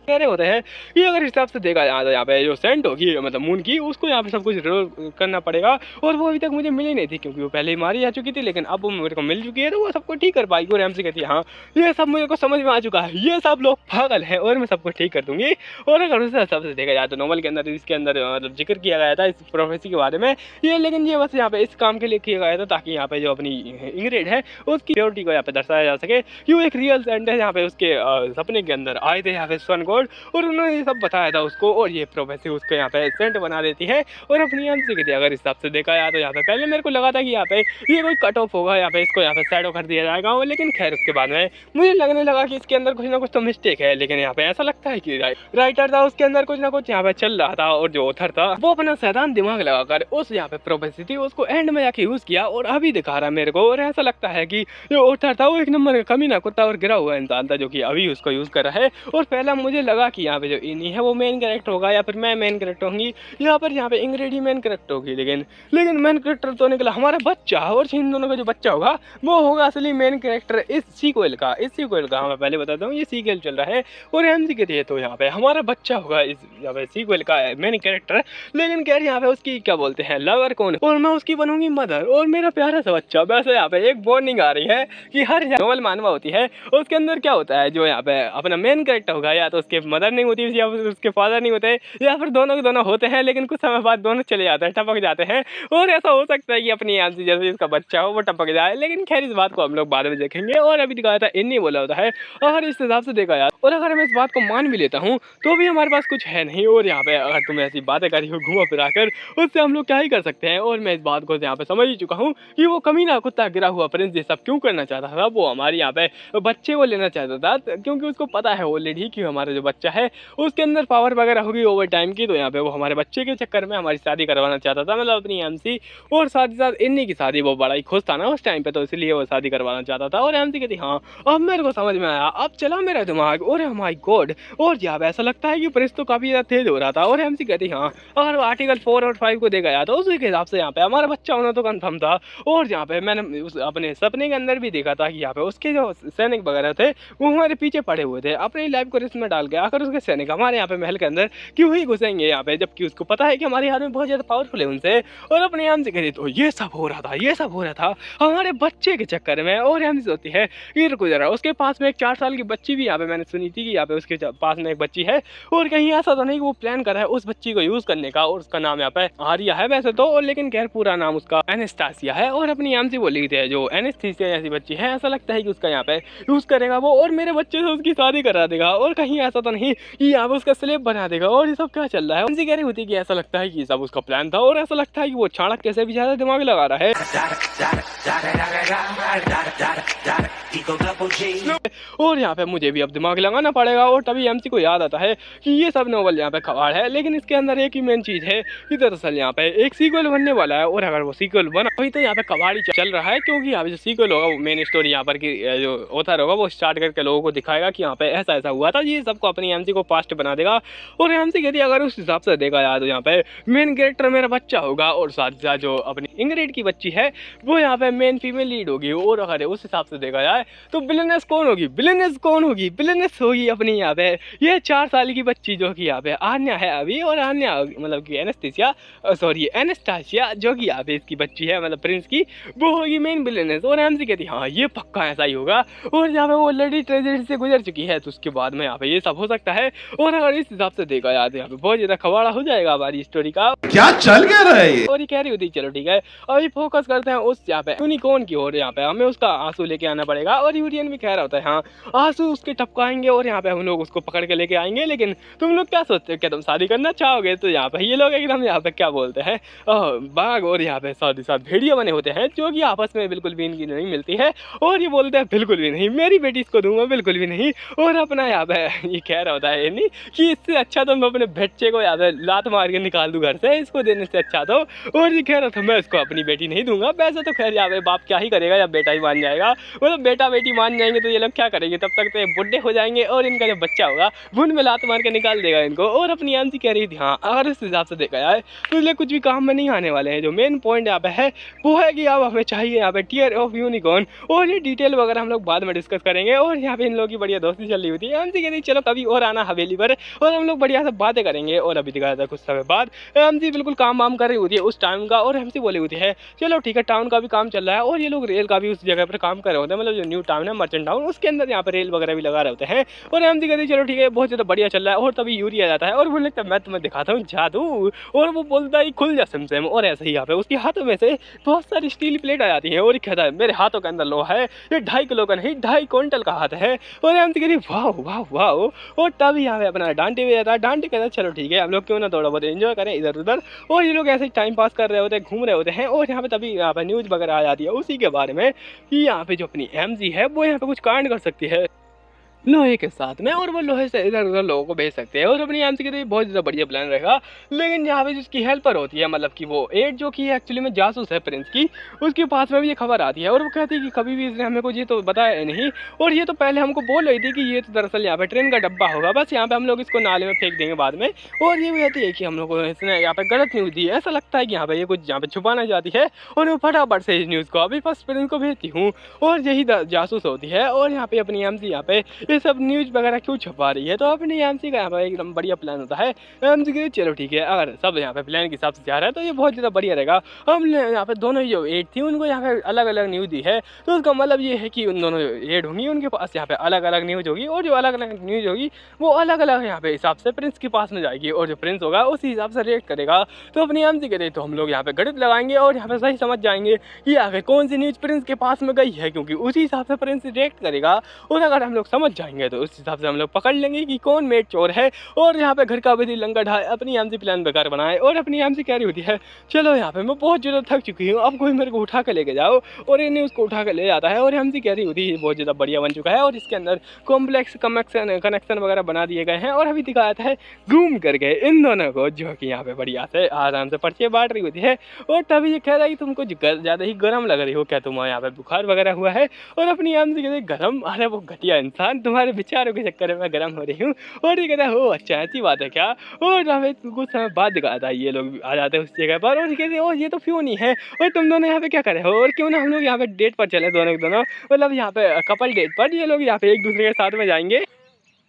Speaker 1: कह रहे होते हैं कि अगर इस हिसाब से देखा जाए तो यहाँ पे जो सेंट होगी मतलब मून की, उसको यहाँ पे सब कुछ रोल करना पड़ेगा, और वो अभी तक मुझे मिली नहीं थी क्योंकि वो पहले ही मारी जा चुकी थी, लेकिन अब वो मेरे को मिल चुकी है तो वो सबको ठीक कर पाएगी। और एमसी कहती है हाँ ये सब मुझे को समझ में आ चुका है, ये सब लोग पागल हैं और मैं सबको ठीक कर दूंगी। और अगर उस हिसाब से देखा जाए तो नॉवल के अंदर इसके अंदर मतलब जिक्र किया गया था इस प्रोफेसी के बारे में ये, लेकिन ये बस यहाँ पे इस काम के लिए किया गया था ताकि यहाँ पे जो अपनी इंग्रेड है उसकी प्योरिटी को यहाँ पे दर्शाया जा सके कि वो एक रियल सेंट है। यहाँ पे उसके सपने के अंदर आए थे यहाँ पे सन गॉड और उन्होंने ये सब बताया था उसको, और ये प्रोफेसी उसको यहाँ पे सेंट बना देती है और अपनी एमसी कहती है। अगर इस हिसाब से देखा जाए तो यहाँ पे पहले मेरे को लगा था कि यहाँ पे ये कोई कट ऑफ होगा, यहाँ पे इसको यहाँ पे शैडो कर दिया जाएगा, लेकिन खैर उसके बाद में मुझे लगने लगा कि इसके अंदर कुछ ना कुछ तो मिस्टेक है। लेकिन यहाँ पे ऐसा लगता है कि राइटर था उसके अंदर कुछ ना कुछ यहाँ पे चल रहा था और जो ऑथर था वो अपना शैतान दिमाग लगाकर उस यहाँ पे प्रोफेसी थी उसको एंड में जाके यूज किया और अभी दिखा रहा है मेरे को। और ऐसा लगता है कि जो ऑथर था वो एक नंबर का कमीना कुत्ता और गिरा हुआ इंसान था जो कि अभी उसको यूज कर रहा है। और पहला मुझे लगा कि यहाँ पे जो इनी है वो मेन कैरेक्टर होगा या फिर मैं मेन कैरेक्टर होंगी, यहाँ पे इंग्रेड ही मेन कैरेक्टर होगी, लेकिन मेन कैरेक्टर तो निकला हमारा बच्चा, और इन दोनों का जो बच्चा होगा वो होगा असली मेन कैरेक्टर इस सीक्वल का। मैं पहले बताता हूँ ये सीक्वल चल रहा है और एमसी के लिए तो यहाँ पे हमारा बच्चा होगा इस यहाँ पे सीक्वल का मेन कैरेक्टर। लेकिन कह रही यहाँ पे उसकी क्या बोलते हैं लवर कौन, और मैं उसकी बनूंगी मदर और मेरा प्यारा सा बच्चा। वैसे यहाँ पे एक वार्निंग आ रही है कि हर नॉवल मानवा होती है उसके अंदर क्या होता है जो यहाँ पे अपना मेन कैरेक्टर होगा या तो उसके मदर नहीं होती या फिर उसके फादर नहीं होते या फिर दोनों के दोनों होते हैं, लेकिन कुछ समय बाद दोनों चले जाते हैं, टपक जाते हैं। और ऐसा हो सकता है कि अपनी एमसी जैसे इसका बच्चा हो वो टपक जाए, लेकिन खैर इस बात को हम लोग बाद में देखेंगे। और अभी दिखाया था इन्हीं बोला होता है अगर इस हिसाब से देखा जाए और अगर मैं इस बात को मान भी लेता हूँ तो भी हमारे पास कुछ है नहीं। और यहाँ पे अगर तुम ऐसी बातें करी हो घुमा फिरा कर उससे हम लोग क्या ही कर सकते हैं। और मैं इस बात को यहाँ पे समझ ही चुका हूँ कि वो कमीना कुत्ता गिरा हुआ प्रिंस ये सब क्यों करना चाहता था, वो हमारे यहाँ पे बच्चे को लेना चाहता था क्योंकि उसको पता है ऑलरेडी कि हमारा जो बच्चा है उसके अंदर पावर वगैरह होगी ओवर टाइम की, तो यहाँ पे वो हमारे बच्चे के चक्कर में हमारी शादी करवाना चाहता था, मतलब अपनी एमसी। और साथ ही साथ इन्हीं की शादी वो बड़ा ही खुश था ना उस टाइम पे, तो इसलिए वो शादी करवाना चाहता था। और एमसी कहती हाँ अब मेरे को समझ में आया, अब चला मेरा दिमाग। और माय गॉड, और यहाँ पे ऐसा लगता है कि प्रिंस तो काफी ज्यादा तेज हो रहा था। और एमसी कहती हाँ अगर आर्टिकल 4 और 5 को देखा जाए तो उसी के हिसाब से यहाँ पे हमारा बच्चा होना तो कन्फर्म था। और यहाँ पे मैंने अपने सपने के अंदर भी देखा था कि यहाँ पे उसके जो सैनिक वगैरह थे वो हमारे पीछे पड़े हुए थे, अपनी लाइफ को रिस्क में डाल के आकर उसके सैनिक हमारे यहाँ पे महल के अंदर क्यों ही घुसेंगे यहाँ पे, जबकि उसको पता है कि हमारे हाथ में बहुत ज्यादा पावरफुल है उनसे। और अपने एमसी कहती तो ये सब हो रहा था हमारे बच्चे के चक्कर में। और एमसी होती है कि रुको जरा, उसके पास में एक 4 साल की बच्ची भी यहाँ पे मैंने सुनी थी कि यहाँ पे उसके पास में एक बच्ची है, और कहीं ऐसा तो नहीं कि वो प्लान कर रहा है उस बच्ची को यूज करने का। और उसका नाम यहाँ पे आर्या है वैसे तो, लेकिन खैर पूरा नाम उसका एनेस्टासिया है। और अपनी एमसी बोली थी जो एनेस्थीसिया जैसी बच्ची है, ऐसा लगता है कि उसका यहाँ पे यूज करेगा वो और मेरे बच्चे से उसकी शादी करा देगा, और कहीं ऐसा तो नहीं कि यहाँ पे उसका स्लेव बना देगा। और ये सब क्या चल रहा है, एमसी कह रही होती कि ऐसा लगता है कि सब उसका प्लान था, और ऐसा लगता है कि वो चाणक्य से भी ज्यादा दिमाग लगा रहा है। और यहाँ पे मुझे भी अब दिमाग लगाना पड़ेगा। और तभी एमसी को याद आता है कि ये सब नॉवल यहाँ पे खवाड़ है, लेकिन इसके अंदर एक ही मेन चीज है कि दरअसल यहाँ पे एक सीक्वल बनने वाला है। और अगर वो सीक्वल बना अभी तो यहाँ पे कबाड़ी चल रहा है, क्योंकि यहाँ पे जो सीक्वल होगा वो मेन स्टोरी यहाँ पर की जो ऑथर होगा वो स्टार्ट करके लोगों को दिखाएगा कि यहाँ पे ऐसा ऐसा हुआ था, ये सबको अपनी एमसी को पास्ट बना देगा। और एमसी कहती है अगर उस हिसाब से देखा जाए तो यहाँ पे मेन कैरेक्टर मेरा बच्चा होगा, और साथ ही साथ जो अपनी इंग्रेड की बच्ची है वो यहाँ पे मेन फीमेल लीड होगी। और अगर उस हिसाब से देखा जाए तो विलेनेस कौन होगी, विलेनेस होगी अपनी यहाँ पे ये 4 साल की बच्ची जो कि यहाँ पे आन्या है अभी, और आन्या मतलब कि एनेस्टासिया जो कि यहाँ पे इसकी बच्ची है मतलब प्रिंस की, वो होगी मेन विलेनेस। और एमसी कहती हाँ ये पक्का ऐसा ही होगा, और यहाँ पे वो ऑलरेडी ट्रेजेडी से गुजर चुकी है, तो उसके बाद में यहाँ पे ये सब हो सकता है। और अगर इस हिसाब से देखा जाए तो यहाँ पे बहुत ज्यादा खवाड़ा हो जाएगा हमारी स्टोरी का।
Speaker 5: क्या चल क्या रहा है?
Speaker 1: और ये कह रही होती चलो ठीक है अभी फोकस करते हैं उस यहाँ पे यूनिकॉर्न की ओर, यहाँ पे हमें उसका आंसू लेके आना पड़ेगा। और यूरियन भी कह रहा होता है हाँ आंसू उसके टपकाएंगे और यहाँ पे हम लोग उसको पकड़ के लेके आएंगे। लेकिन तुम लोग क्या सोचते हो, क्या तुम शादी करना चाहोगे? तो यहाँ पे ये लोग एकदम यहाँ पे क्या बोलते हैं बाघ और यहाँ पे साथ ही साथ भेड़िया बने होते हैं, जो कि आपस में बिल्कुल भी इनकी नहीं मिलती है। और ये बोलते हैं बिल्कुल भी नहीं, मेरी बेटी इसको दूंगा बिल्कुल भी नहीं। और अपना यहाँ पे ये कह रहा होता है नहीं कि इससे अच्छा तो मैं अपने बच्चे को यहाँ पे लात मार के निकाल दूं घर से, इसको देने से अच्छा तो। और ये कह रहा था मैं इसको अपनी बेटी नहीं दूंगा। वैसे तो खैर यहाँ पे बाप क्या ही करेगा, या बेटा ही मान जाएगा, मतलब बेटा बेटी मान जाएंगे तो ये लोग क्या करेंगे, तब तक तो ये बुढ़े हो जाएंगे और इनका जो बच्चा होगा भून में लात मार के निकाल देगा इनको। और अपनी एमसी कह रही थी हाँ अगर इस हिसाब से देखा जाए तो इसलिए कुछ भी काम में नहीं आने वाले हैं। जो मेन पॉइंट यहाँ पे है वो है कि अब हमें चाहिए यहाँ पे टीयर ऑफ यूनिकॉर्न, और ये डिटेल वगैरह हम लोग बाद में डिस्कस करेंगे। और यहाँ पे इन लोगों की बढ़िया दोस्ती चल रही होती है। एमसी कहती चलो कभी और आना हवेली पर और हम लोग बढ़िया से बातें करेंगे। और अभी दिखाया था कुछ समय बाद एमसी बिल्कुल काम वाम कर रही होती है उस टाइम का, और एमसी बोली होती है चलो ठीक है टाउन का भी काम चल रहा है और ये लोग रेल का भी उस जगह पर काम कर रहे होते हैं, मतलब जो न्यू टाउन है मर्चेंट टाउन उसके अंदर यहाँ पर रेल वगैरह भी लगा रहे होते हैं। और एमसी कहती है चलो ठीक है बहुत ज़्यादा बढ़िया चल रहा है। और तभी यूरी आ जाता है और बोलने लगता है मैं तुम्हें दिखाता हूँ जादू, और वो बोलता है खुल जा सिमसिम। और ऐसे ही यहाँ पे उसके हाथों में से बहुत सारी स्टील प्लेट आ जाती है और कहता है मेरे हाथों के अंदर लोहा है, ये 2.5 किलो का नहीं 2.5 क्विंटल का हाथ है। और एमसी कहती वाह वाह वाह। और तभी यहाँ पे अपना डांटे भी जाता है, डांटे कहता है चलो ठीक है हम लोग क्यों ना थोड़ा बहुत एंजॉय करें इधर उधर। और ये लोग ऐसे टाइम पास कर रहे होते हैं, घूम रहे होते हैं। और यहाँ पे तभी यहाँ पे न्यूज़ वगैरह आ जाती है उसी के बारे में कि यहाँ पे जो अपनी एमजी है वो यहाँ पे कुछ कांड कर सकती है लोहे के साथ में, और वो लोहे से इधर उधर लोगों को भेज सकते हैं। और अपनी एमसी के लिए बहुत ज़्यादा बढ़िया प्लान रहेगा। लेकिन यहाँ पे जिसकी हेल्पर होती है मतलब कि वो एड जो कि एक्चुअली में जासूस है प्रिंस की, उसके पास में भी ये खबर आती है और वो कहती है कि कभी भी इसने हमें कुछ ये तो बताया नहीं, और ये तो पहले हमको बोल रही थी कि ये तो दरअसल यहाँ पे ट्रेन का डब्बा होगा, बस यहाँ पे हम लोग इसको नाले में फेंक देंगे बाद में। और ये भी कहती है कि हम लोग को इसने यहाँ पे गलत न्यूज़ दी है, ऐसा लगता है कि यहाँ पे ये कुछ यहाँ पे छुपाना चाहती है। और वो फटाफट से इस न्यूज़ को अभी फर्स्ट प्रिंस को भेजती हूँ और यही जासूस होती है। और यहाँ पे अपनी एमसी यहाँ पे ये सब न्यूज़ वगैरह क्यों छुपा रही है, तो अपनी एमसी का यहाँ पर एकदम बढ़िया प्लान होता है। एमसी के चलो ठीक है अगर सब यहाँ पे प्लान के हिसाब से जा रहा है तो ये बहुत ज़्यादा बढ़िया रहेगा। हम यहाँ पे दोनों जो एड थी उनको यहाँ पे अलग अलग न्यूज़ दी है, तो उसका मतलब ये है कि उन दोनों एड होंगी उनके पास यहाँ पे अलग अलग न्यूज़ होगी, और जो अलग अलग न्यूज़ होगी वो अलग अलग यहाँ पे हिसाब से प्रिंस के पास में जाएगी, और जो प्रिंस होगा उसी हिसाब से रिएक्ट करेगा। तो अपनी एमसी कहते तो हम लोग यहाँ पे गणित लगाएंगे और यहाँ पे सही समझ जाएंगे कि आखिर कौन सी न्यूज़ प्रिंस के पास में गई है, क्योंकि उसी हिसाब से प्रिंस रिएक्ट करेगा। और अगर हम लोग समझ जाएंगे तो उस हिसाब से हम लोग पकड़ लेंगे कि कौन मेड चोर है। और यहाँ पे घर का विधि लंका ढाए अपनी एमसी प्लान बेकार बनाए। और अपनी एमसी कह रही होती है चलो यहाँ पे मैं बहुत ज़्यादा थक चुकी हूँ, अब कोई मेरे को उठा के लेके जाओ, और ये न्यूज़ को उठा के ले जाता है। और एमसी कह रही होती है बहुत ज़्यादा बढ़िया बन चुका है और इसके अंदर कॉम्प्लेक्स कनेक्शन वगैरह बना दिए गए हैं। और अभी दिखाया है घूम करके इन दोनों को जो कि यहाँ पे बढ़िया से आराम से पर्चे बांट रही होती है। और तभी ये कह रहा है कि तुमको ज़्यादा ही गर्म लग रही हो, क्या तुम्हारे यहाँ पे बुखार वगैरह हुआ है। और अपनी एमसी कहते गर्म, अरे वो घटिया इंसान तुम्हारे विचारों के चक्कर में गर्म हो रही हूँ। और ये कहता है हो अच्छा ऐसी बात है क्या। और हमें कुछ समय बाद दिखाया था ये लोग आ जाते हैं उस जगह पर और कहते हैं ओ ये तो क्यों नहीं है, और तुम दोनों यहाँ पे क्या करे हो, और क्यों ना हम लोग यहाँ पे डेट पर चले दोनों मतलब यहाँ पे कपल डेट पर ये लोग यहाँ पे एक दूसरे के साथ में जाएंगे।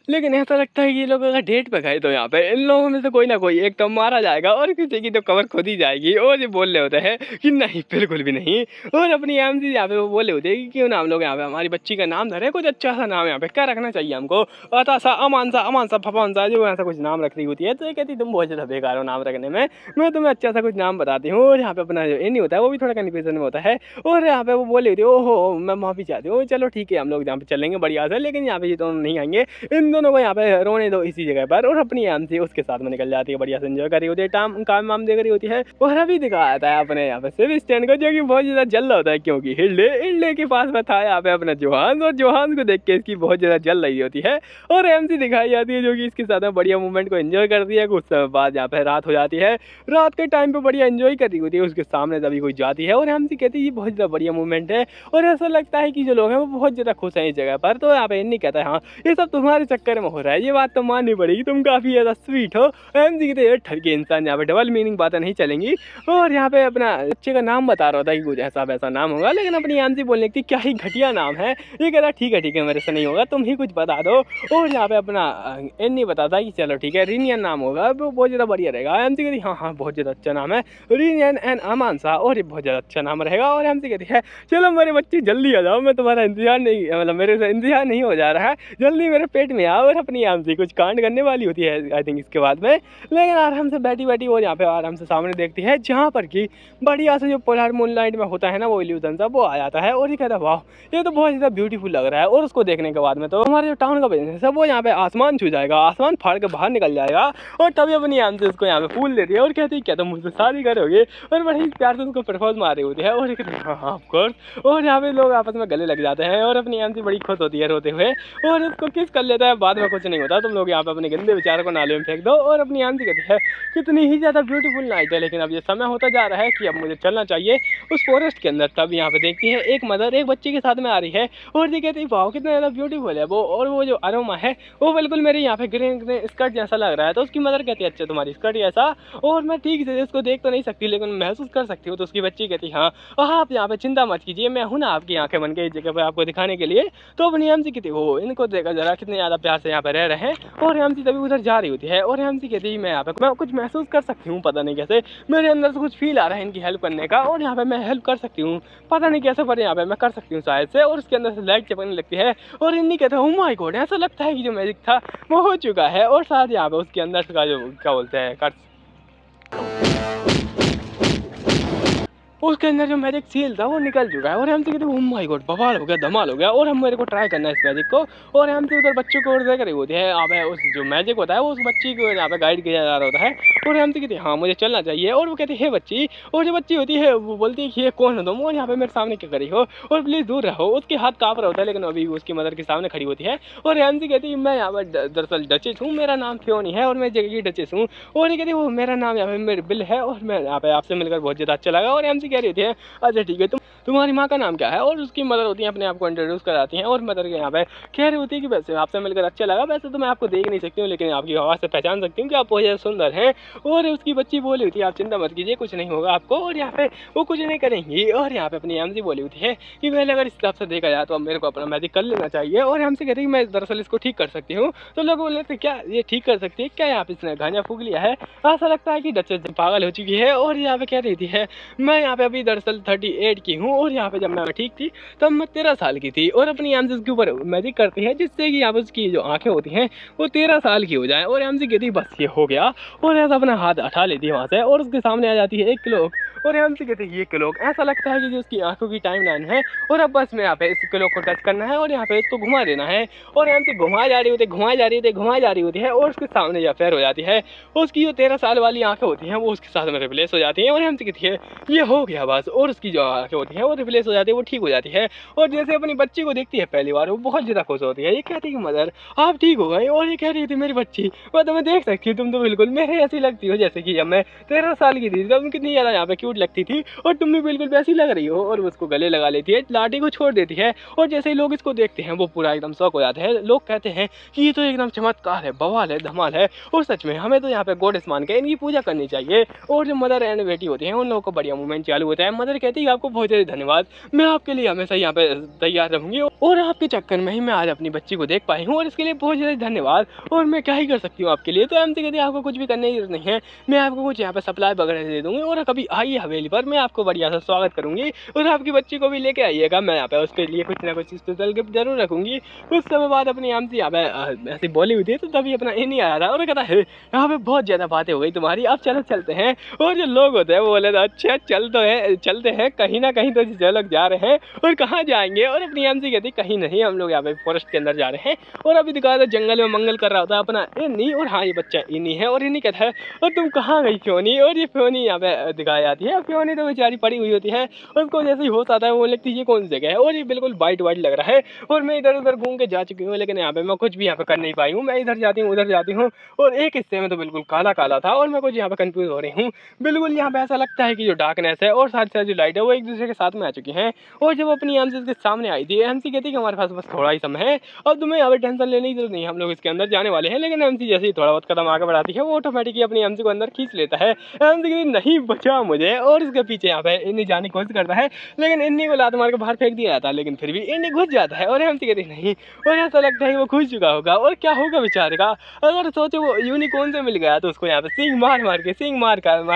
Speaker 1: लेकिन ऐसा लगता है कि ये लोग अगर डेट पे गए तो यहाँ पे इन लोगों में से कोई ना कोई एक तो मारा जाएगा और किसी की तो कवर खुद ही जाएगी। और ये बोल रहे होते हैं कि नहीं बिल्कुल भी नहीं। और अपनी एमसी यहाँ पे वो बोल रहे होते हैं कि क्यों ना हम लोग यहाँ पे हमारी बच्ची का नाम धरे, कुछ अच्छा सा नाम यहाँ पे क्या रखना चाहिए हमको, अता सा अमान सा फपान सा जो ऐसा कुछ नाम रख रही होती है। तो ये कहती तुम बहुत ज़्यादा बेकार हो नाम रखने में, मैं तुम्हें अच्छा सा कुछ नाम बताती हूँ। और यहाँ पे अपना जो नहीं होता है वो भी थोड़ा कन्फ्यूजन में होता है। और यहाँ पे वो बोल रही होती है ओहो मैं माफ़ी चाहती हूँ, चलो ठीक है हम लोग यहाँ पे चलेंगे बढ़िया से, लेकिन यहाँ पे ये दोनों नहीं आएंगे, इन दोनों को यहाँ पे रोने दो इसी जगह पर। और अपनी एमसी उसके साथ में निकल जाती है, बढ़िया से एंजॉय कर रही होती है, काम वाम देख रही होती है। और अभी दिखाया था अपने यहाँ पे सिविल स्टैंड को जो कि बहुत ज़्यादा जल रहा होता है, क्योंकि हिल्डे के पास में था यहाँ पे अपना जोहान, और जोहान को देख के इसकी बहुत ज़्यादा जल रही होती है। और एमसी दिखाई जाती है जो कि इसके साथ में बढ़िया मूवमेंट को एंजॉय करती है। कुछ समय बाद यहाँ पे रात हो जाती है, रात के टाइम पे बढ़िया एंजॉय कर रही होती है, उसके सामने तभी कोई जाती है और एमसी कहती है ये बहुत ज़्यादा बढ़िया मूवमेंट है। और ऐसा लगता है कि जो लोग हैं वो बहुत ज़्यादा खुश हैं इस जगह पर। तो यहाँ पे नहीं कहता है हाँ ये सब तुम्हारे चक्कर में हो रहा है, ये बात तो माननी पड़ेगी, तुम काफ़ी ज़्यादा स्वीट हो। एमसी कहते हैं ठरके इंसान, यहाँ पे डबल मीनिंग बातें नहीं चलेंगी। और यहाँ पे अपना बच्चे का नाम बता रहा था कि कुछ ऐसा वैसा नाम होगा, लेकिन अपनी एमसी बोलने की क्या ही घटिया नाम है। ये कह रहा ठीक है मेरे से नहीं होगा, तुम ही कुछ बता दो। और यहाँ पे अपना एनी बताता कि चलो ठीक है रिनियन नाम होगा, वो बहुत ज़्यादा बढ़िया रहेगा। एमसी कहती हाँ बहुत ज़्यादा अच्छा नाम है रिनियन एंड अमान सा, और ये बहुत ज़्यादा अच्छा नाम रहेगा। और एमसी कहती है चलो मेरे बच्चे जल्दी आ जाओ, मैं तुम्हारा इंतजार नहीं मतलब मेरे से इंतजार नहीं हो जा रहा है, जल्दी मेरे पेट में आओ। और अपनी एमसी कुछ कांड करने वाली होती है आई थिंक इसके बाद में, लेकिन आराम से बैठी और यहाँ पे आराम से सामने देखती है जहाँ पर कि बढ़िया से जो पोलर मूनलाइट में होता है ना वो इल्यूजन सा वो आ जाता है। और ये कहता है वाह ये तो बहुत ज़्यादा ब्यूटीफुल लग रहा है। और उसको देखने के बाद में तो हमारे जो टाउन का बिजनेस है वो यहाँ पे आसमान छू जाएगा, आसमान फाड़ के बाहर निकल जाएगा। और तभी अपनी एमसी उसको यहाँ पे फूल देती है और कहती है क्या तुम मुझसे शादी करोगे, और बड़ी प्यार से उसको प्रपोज मार रही होती है। और ये कहती है हाँ ऑफकोर्स। और यहाँ पे लोग आपस में गले लग जाते हैं और अपनी एमसी बड़ी खुश होती है रोते हुए और उसको किस कर लेता है। बाद में कुछ नहीं होता, तुम लोग यहाँ पे अपने गंदे विचारों को नाले में फेंक दो। और अपनी एमसी कहती है कितनी ही ज़्यादा ब्यूटीफुल नाइट है, लेकिन अब ये समय होता जा रहा है कि अब मुझे चलना चाहिए उस फॉरेस्ट के अंदर। तब यहाँ पे देखती है एक मदर एक बच्चे के साथ में आ रही है और ये कहती है वाह कितना ज़्यादा ब्यूटीफुल है वो, और वो जो अरोमा है वो बिल्कुल मेरे यहाँ पे ग्रीन स्कर्ट जैसा लग रहा है। तो उसकी मदर कहती है अच्छा तुम्हारी स्कर्ट ऐसा, और मैं ठीक से उसको देख तो नहीं सकती लेकिन महसूस कर सकती हूँ। तो उसकी बच्ची कहती है हाँ आप यहाँ पे चिंता मत कीजिए, मैं हूँ ना आपकी आंखें बन के इस जगह पर आपको दिखाने के लिए। तो अपनी एमसी कहती हो इनको देखा जरा कितने ज़्यादा प्यार से यहाँ पे रह रहे हैं। और एमसी तभी उधर जा रही होती है और एमसी कहती है मैं यहाँ पे मैं कुछ महसूस कर सकती हूँ, पता नहीं कैसे मेरे अंदर से कुछ फील आ रहा है इनकी हेल्प करने का, और यहाँ पे मैं हेल्प कर सकती हूँ, पता नहीं कैसे पर यहाँ पे मैं कर सकती हूँ शायद से। और उसके अंदर से लाइट चमकने लगती है और इन्हीं कहते हैं ओह माय गॉड, ऐसा लगता है कि जो मैजिक था वो हो चुका है। और साथ यहाँ पे उसके अंदर का जो क्या बोलते हैं उसके अंदर जो मैजिक सील था वो निकल चुका है। और हमसे कहते हैं ओह माय गॉड, बवाल हो गया, धमाल हो गया, और हम मेरे को ट्राई करना है इस मैजिक को। और हमसे उधर बच्चों को और देख रही होती है, अब उस जो मैजिक होता है वो उस बच्ची को यहाँ पे गाइड किया जा रहा होता है। और हमसे कहती है हाँ मुझे चलना चाहिए। और वो कहती है बच्ची, और जो बच्ची होती है वो बोलती है कि ये कौन हो तुम, और यहाँ पे मेरे सामने क्या करी हो, और प्लीज़ दूर रहो। उसके हाथ काँप रहा होता है लेकिन अभी उसकी मदर के सामने खड़ी होती है। और हमसे कहती है मैं यहाँ पर दरअसल डचेस हूँ, मेरा नाम फ्योनी है और मैं जगह की डचेस हूँ। और ये कहती है वो मेरा नाम यहाँ पे मेरे बिल है और मैं यहाँ पे आपसे मिलकर बहुत ज़्यादा अच्छा लगा। और हमसे कह रही थी अच्छा ठीक है, तुम्हारी माँ का नाम क्या है। और उसकी मदर होती है अपने आप को इंट्रोड्यूस कराती हैं और मदर के यहाँ पे कह रही होती है कि वैसे आपसे मिलकर अच्छा लगा, वैसे तो मैं आपको देख नहीं सकती हूँ लेकिन आपकी आवाज़ से पहचान सकती हूँ कि आप बहुत ज़्यादा सुंदर हैं। और उसकी बच्ची बोली होती है आप चिंता मत कीजिए, कुछ नहीं होगा आपको, और यहाँ पे वो कुछ नहीं करेंगी। और यहाँ पे अपनी एमसी बोली होती है कि पहले अगर इस हिसाब से देखा जाए तो अब मेरे को अपना मैजिक कर लेना चाहिए। और हमसे कहती है मैं दरअसल इसको ठीक कर सकती हूँ। तो लोग बोल रहे थे क्या ये ठीक कर सकती है क्या, यहाँ पे इसने गांजा फूक लिया है, ऐसा लगता है कि डचेस पागल हो चुकी है। और यहाँ पे कह रही थी है मैं यहाँ पे अभी दरअसल 38 की हूँ, और यहाँ पे जब मैं ठीक थी तब मैं 13 साल की थी। और अपनी एमसी के ऊपर मैजिक करती है जिससे कि यहाँ पे उसकी जो आंखें होती हैं वो 13 साल की हो जाए। और एमसी कहती बस ये हो गया, और ऐसा अपना हाथ हटा लेती है वहाँ से और उसके सामने आ जाती है एक क्लॉक। और एमसी कहती है ये क्लॉक, ऐसा लगता है कि जो उसकी आंखों की टाइमलाइन है, और अब बस में यहाँ पे इस क्लॉक को टच करना है और यहाँ पे इसको घुमा देना है। और एमसी घुमा जा रही होती है, घुमाई जा रही होती है, घुमाई जा रही होती है, और उसके सामने या फेयर हो जाती है। उसकी जो 13 साल वाली आंखें होती हैं वो उसके साथ में रिप्लेस हो जाती हैं। और एमसी कहती है ये हो गया बस, और उसकी जो आंखें होती हैं वो रिप्लेस हो जाती है, वो ठीक हो जाती है। और जैसे अपनी बच्ची को देखती है पहली बार वो बहुत ज़्यादा खुश होती है, ये कहती है कि मदर आप ठीक हो गई। और ये कह रही थी मेरी बच्ची मैं तुम्हें देख सकती हूँ, तुम तो बिल्कुल मेरे ऐसी लगती हो जैसे कि जब मैं 13 साल की थी तब कितनी ज़्यादा यहाँ पे क्यूट लगती थी, और तुम भी बिल्कुल वैसी लग रही हो। और उसको गले लगा लेती है, लाठी को छोड़ देती है। और जैसे ही लोग इसको देखते हैं वो पूरा एकदम शौक हो जाते हैं, लोग कहते हैं कि ये तो एकदम चमत्कार है, बवाल है, धमाल है, और सच में हमें तो यहाँ पे गॉडेस मान के इनकी पूजा करनी चाहिए। और जो मदर एंड बेटी होती हैं उन लोगों को बढ़िया मूवमेंट चालू होता है। मदर कहती है आपको बहुत ज़्यादा धन्यवाद, मैं आपके लिए हमेशा यहाँ पे तैयार रहूँगी, और आपके चक्कर में ही मैं आज अपनी बच्ची को देख पाई हूँ, और इसके लिए बहुत ज़्यादा धन्यवाद, और मैं क्या ही कर सकती हूँ आपके लिए। तो एमसी कहती है आपको कुछ भी करने की जरूरत नहीं है, मैं आपको कुछ यहाँ पे सप्लाई वगैरह दे दूँगी, और कभी आइए हवेली पर मैं आपको बढ़िया सा स्वागत करूँगी, और आपकी बच्ची को भी लेके आइएगा, मैं यहाँ पे उसके लिए कुछ ना कुछ स्पेशल गिफ्ट जरूर रखूँगी। कुछ समय बाद अपनी एमसी यहाँ पे ऐसी बोली हुई थी तो तभी अपना इन्हीं आया था और कहता है यहाँ पे बहुत ज़्यादा बातें हो गई तुम्हारी, अब चलो चलते हैं। और जो लोग होते हैं वो बोले अच्छा चलते हैं कहीं ना कहीं, तो जो लोग जा रहे हैं और कहाँ जाएंगे। और अपनी एमसी कहती कहीं नहीं, हम लोग यहाँ पे फॉरेस्ट के अंदर जा रहे हैं। और अभी दिखा था जंगल में मंगल कर रहा होता है अपना इन्नी, और हाँ ये बच्चा इन्नी है। और इन्नी कहता है और तुम कहाँ गई फ्योनी, और ये फ्योनी यहाँ पे दिखाई जाती है। फ्योनी तो बेचारी पड़ी हुई होती है, उसको जैसे ही होश आता है वो लगती है ये कौन सी जगह है, और ये बिल्कुल वाइट लग रहा है। और मैं इधर उधर घूम के जा चुकी हूँ लेकिन यहाँ पे मैं कुछ भी यहाँ पे कर नहीं पाई हूँ, मैं इधर जाती हूँ उधर जाती हूँ, और एक हिस्से में तो बिल्कुल काला काला था और मैं कुछ यहाँ पे कंफ्यूज हो रही हूँ। बिल्कुल यहाँ पे ऐसा लगता है कि जो डार्कनेस है और साथ साथ जो लाइट है वो एक दूसरे के साथ में आ चुकी हैं। और जब अपनी एमसी के सामने आई थी, एमसी कहती कि हमारे पास बस थोड़ा ही समय है, अब तुम्हें यहाँ पे टेंशन लेने की जरूरत नहीं है, हम लोग इसके अंदर जाने वाले हैं। लेकिन एमसी जैसे ही थोड़ा बहुत कदम आगे बढ़ाती है वो ऑटोमेटिकली अपनी एमसी को अंदर खींच लेता है। एमसी कहती नहीं बचा मुझे, और इसके पीछे यहाँ पे इन्हीं जाने की कोशिश करता है लेकिन इन्हीं को लात मार के बाहर फेंक दिया जाता है, लेकिन फिर भी इन्हीं घुस जाता है। और एमसी कहती नहीं, और ऐसा लगता है कि वो घुस चुका होगा। और क्या होगा बेचारे का, अगर सोचो वो यूनिकॉर्न से मिल गया तो उसको यहाँ पे सींग मार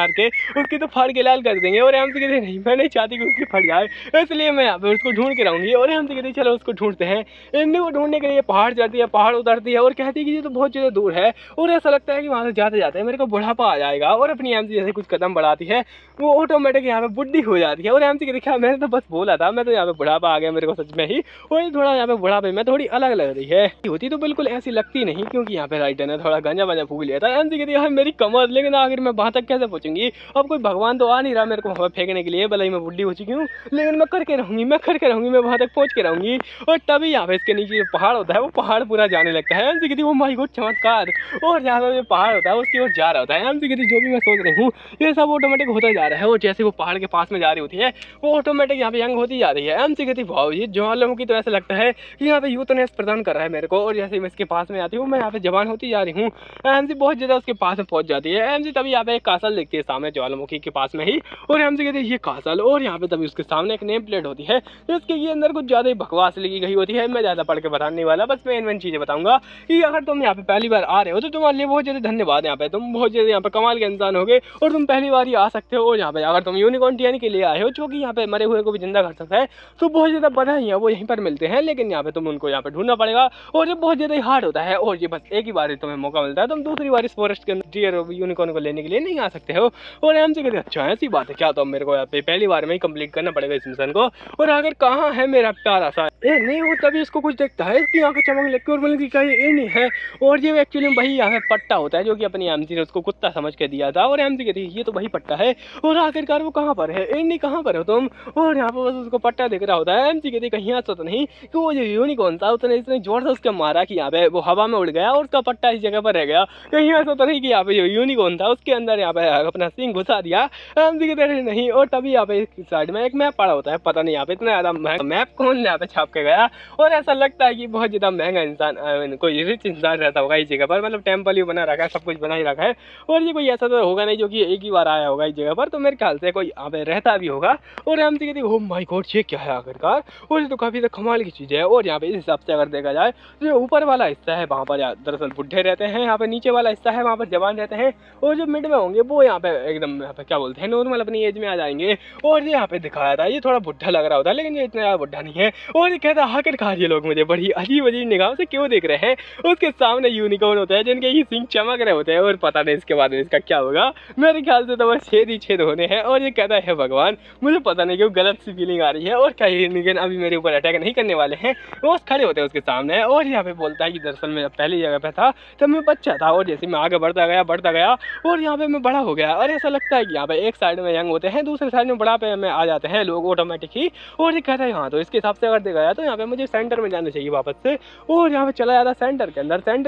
Speaker 1: के उसकी तो फाड़ के लाल कर देंगे। और एमसी कहती नहीं मैं नहीं चाहती कि उसकी फट जाए, इसलिए मैं यहाँ पे उसको ढूंढ के रहूँगी। और एमसी कहती चलो उसको ढूंढते हैं। इन्हीं को ढूंढने के लिए पहाड़ चढ़ती है, पहाड़ उतरती है और कहती है कि ये तो बहुत ज़्यादा दूर है, और ऐसा लगता है कि वहाँ से जाते जाते मेरे को बुढ़ापा आ जाएगा। और अपनी एमसी जैसे कुछ कदम बढ़ाती है वो ऑटोमेटिक यहाँ पे बुढ़ी हो जाती है। और एमसी कहती क्या मैंने तो बस बोला था, मैं तो यहाँ पे बुढ़ापा आ गया मेरे को सच में ही, और थोड़ा यहाँ पे बुढ़ापे में थोड़ी अलग लग रही है, होती तो बिल्कुल ऐसी लगती नहीं क्योंकि यहाँ पे राइटर ने थोड़ा गांजा फूक लिया था। एमसी कहती है मेरी कमर, लेकिन आखिर मैं वहाँ तक कैसे पहुँचूंगी, अब कोई भगवान तो आ नहीं रहा मेरे को वहाँ फेंकने के लिए, भले ही मैं बुढ़ी हो चुकी हूँ लेकिन मैं करके रहूँगी, मैं वहाँ तक पहुँच के रहूँगी। और तभी यहाँ पे इसके नीचे जो पहाड़ होता है वो पहाड़ पूरा जाने लगता है। एमसी कहती वो माय गॉड चमत्कार, और जहाँ पे जो पहाड़ होता है उसकी ओर जा रहा होता है। एमसी कहती जो भी मैं सोच रही हूँ ये सब ऑटोमेटिक होता जा रहा है, और जैसे वो पहाड़ के पास में जा रही होती है वो ऑटोमेटिक यहाँ पे यंग होती जा रही है। एमसी कहती वाह ये ज्वालामुखी तो ऐसा लगता है कि यहाँ पे यूथनेस प्रदान कर रहा है मेरे को। और जैसे मैं इसके पास में आती हूँ मैं यहाँ पे जवान होती जा रही हूँ। एमसी बहुत ज़्यादा उसके पास में पहुँच जाती है। एमसी तभी यहाँ पे एक कासल दिखती है सामने ज्वालामुखी के पास में ही, और एमसी कहते हैं ये कहाँ साल, और यहाँ पे तभी उसके सामने एक नेम प्लेट होती है जिसके ये अंदर कुछ ज़्यादा ही बकवास लिखी गई होती है। मैं ज़्यादा पढ़ के बताने वाला, बस मैं इनमें चीज़ें बताऊंगा कि अगर तुम यहाँ पे पहली बार आ रहे हो तो तुम्हारे लिए बहुत ज़्यादा धन्यवाद। यहाँ पे तुम बहुत ज़्यादा यहाँ पे कमाल के इंसान हो गए और तुम पहली बार ही आ सकते हो। और यहाँ पे अगर तुम यूनिकॉर्न टीआरपी के लिए आए हो जो कि यहाँ पे मरे हुए को भी जिंदा कर सकता है तो बहुत ज़्यादा बधाई है, वो यहीं पर मिलते हैं, लेकिन यहाँ पे तुम उनको यहाँ पे ढूंढना पड़ेगा और ये बहुत ज़्यादा हार्ड होता है और ये बस एक ही बार तुम्हें मौका मिलता है। तुम दूसरी बार इस फॉरेस्ट के अंदर टीयर यूनिकॉर्न को लेने के लिए नहीं आ सकते हो। और हमसे कहते अच्छा ऐसी बात है क्या, तो मेरे को यहाँ पे पहली बार में ही कंप्लीट करना पड़ेगा इस मिशन को। और अगर कहाँ है मेरा प्यारा सा ये नहीं हो तभी इसको कुछ देखता है, इसकी आंखें चमक लगती है और बोले कि क्या ये नहीं है। और ये एक्चुअली वही यहाँ पे पट्टा होता है जो कि अपनी एमसी ने उसको कुत्ता समझ के दिया था और एमसी कहती है ये तो वही पट्टा है। और आखिरकार वो कहाँ पर है, नहीं कहाँ पर हो तुम, और यहाँ पर बस उसको पट्टा दिख रहा होता है। एमसी कहती कहीं ऐसा तो नहीं कि वो जो यूनिकॉर्न था उसने इतने जोर से उसके मारा कि यहाँ पे वो हवा में उड़ गया और उसका पट्टा इस जगह पर रह गया। कहीं ऐसा तो नहीं कि यहाँ पे जो यूनिकॉर्न था उसके अंदर यहाँ पे अपना सिंग घुसा दिया। एमसी कहते नहीं। और तभी यहाँ पे साइड में एक मैप पड़ा होता है, पता नहीं यहाँ पे इतना ज़्यादा महंगा मैप कौन यहाँ पे छाप के गया। और ऐसा लगता है कि बहुत ज़्यादा महंगा इंसान कोई रिच इंसान रहता होगा इस जगह पर, मतलब टेम्पल ही बना रखा है, सब कुछ बना ही रखा है। और ये कोई ऐसा तो होगा नहीं जो कि एक ही बार आया होगा इस जगह पर, तो मेरे ख्याल से कोई यहाँ पे रहता भी होगा। और एमसी कहती है ओह माय गॉड ये क्या है आखिरकार, और ये तो काफ़ी कमाल की चीज़ है। और यहाँ पे इस हिसाब से अगर देखा जाए तो जो ऊपर वाला हिस्सा है वहाँ पर दरअसल बुढ़े रहते हैं, यहाँ पे नीचे वाला हिस्सा है वहाँ पर जवान रहते हैं, और जो मिड में होंगे वो यहाँ पे एकदम यहाँ पे क्या बोलते हैं नॉर्मल अपनी एज में आ जाएंगे। और ये यहाँ पे दिखाया था ये थोड़ा बुढ़ा लग रहा होता है लेकिन ये इतना ज़्यादा बुढ़ा नहीं है। और ये कहता है आखिरकार ये लोग मुझे बड़ी अजीब अजीब निगाहों से क्यों देख रहे हैं। उसके सामने यूनिकॉर्न होता है जिनके ये सिंग चमक रहे होते हैं और पता नहीं इसके बाद इसका क्या होगा। मेरे ख्याल से तो बस छेद ही छेद होने हैं। और ये कहता है भगवान मुझे पता नहीं क्यों गलत सी फीलिंग आ रही है और क्या यूनिकॉर्न अभी मेरे ऊपर अटैक नहीं करने वाले हैं। वो खड़े होते हैं उसके सामने और यहाँ पे बोलता है कि दरअसल मैं पहली जगह पे था तब मैं बच्चा था और जैसे मैं आगे बढ़ता गया और यहाँ पे मैं बड़ा हो गया। और ऐसा लगता है कि यहाँ पे एक साइड में यंग होते हैं दूसरे साइड में बुढ़ापे में आ जाते हैं लोग ऑटोमेटिक ही। और ये कहता है हाँ तो इसके हिसाब से अगर देखा जाए तो यहाँ पे मुझे सेंटर में जाना चाहिए वापस से। और यहाँ पे चला जाता है सेंटर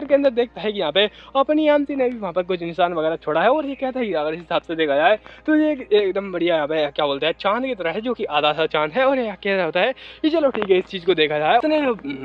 Speaker 1: के अंदर देखता है कि यहाँ पे अपनी एमसी ने भी वहाँ पर कुछ निशान वगैरह छोड़ा है। और ये कहता है कि अगर इस हिसाब से देखा जाए तो ये एकदम बढ़िया यहाँ पे क्या बोलते हैं चांद की तरह है जो कि आधा सा चांद है। और ये क्या होता है कि चलो ठीक है इस चीज़ को देखा जाए उसने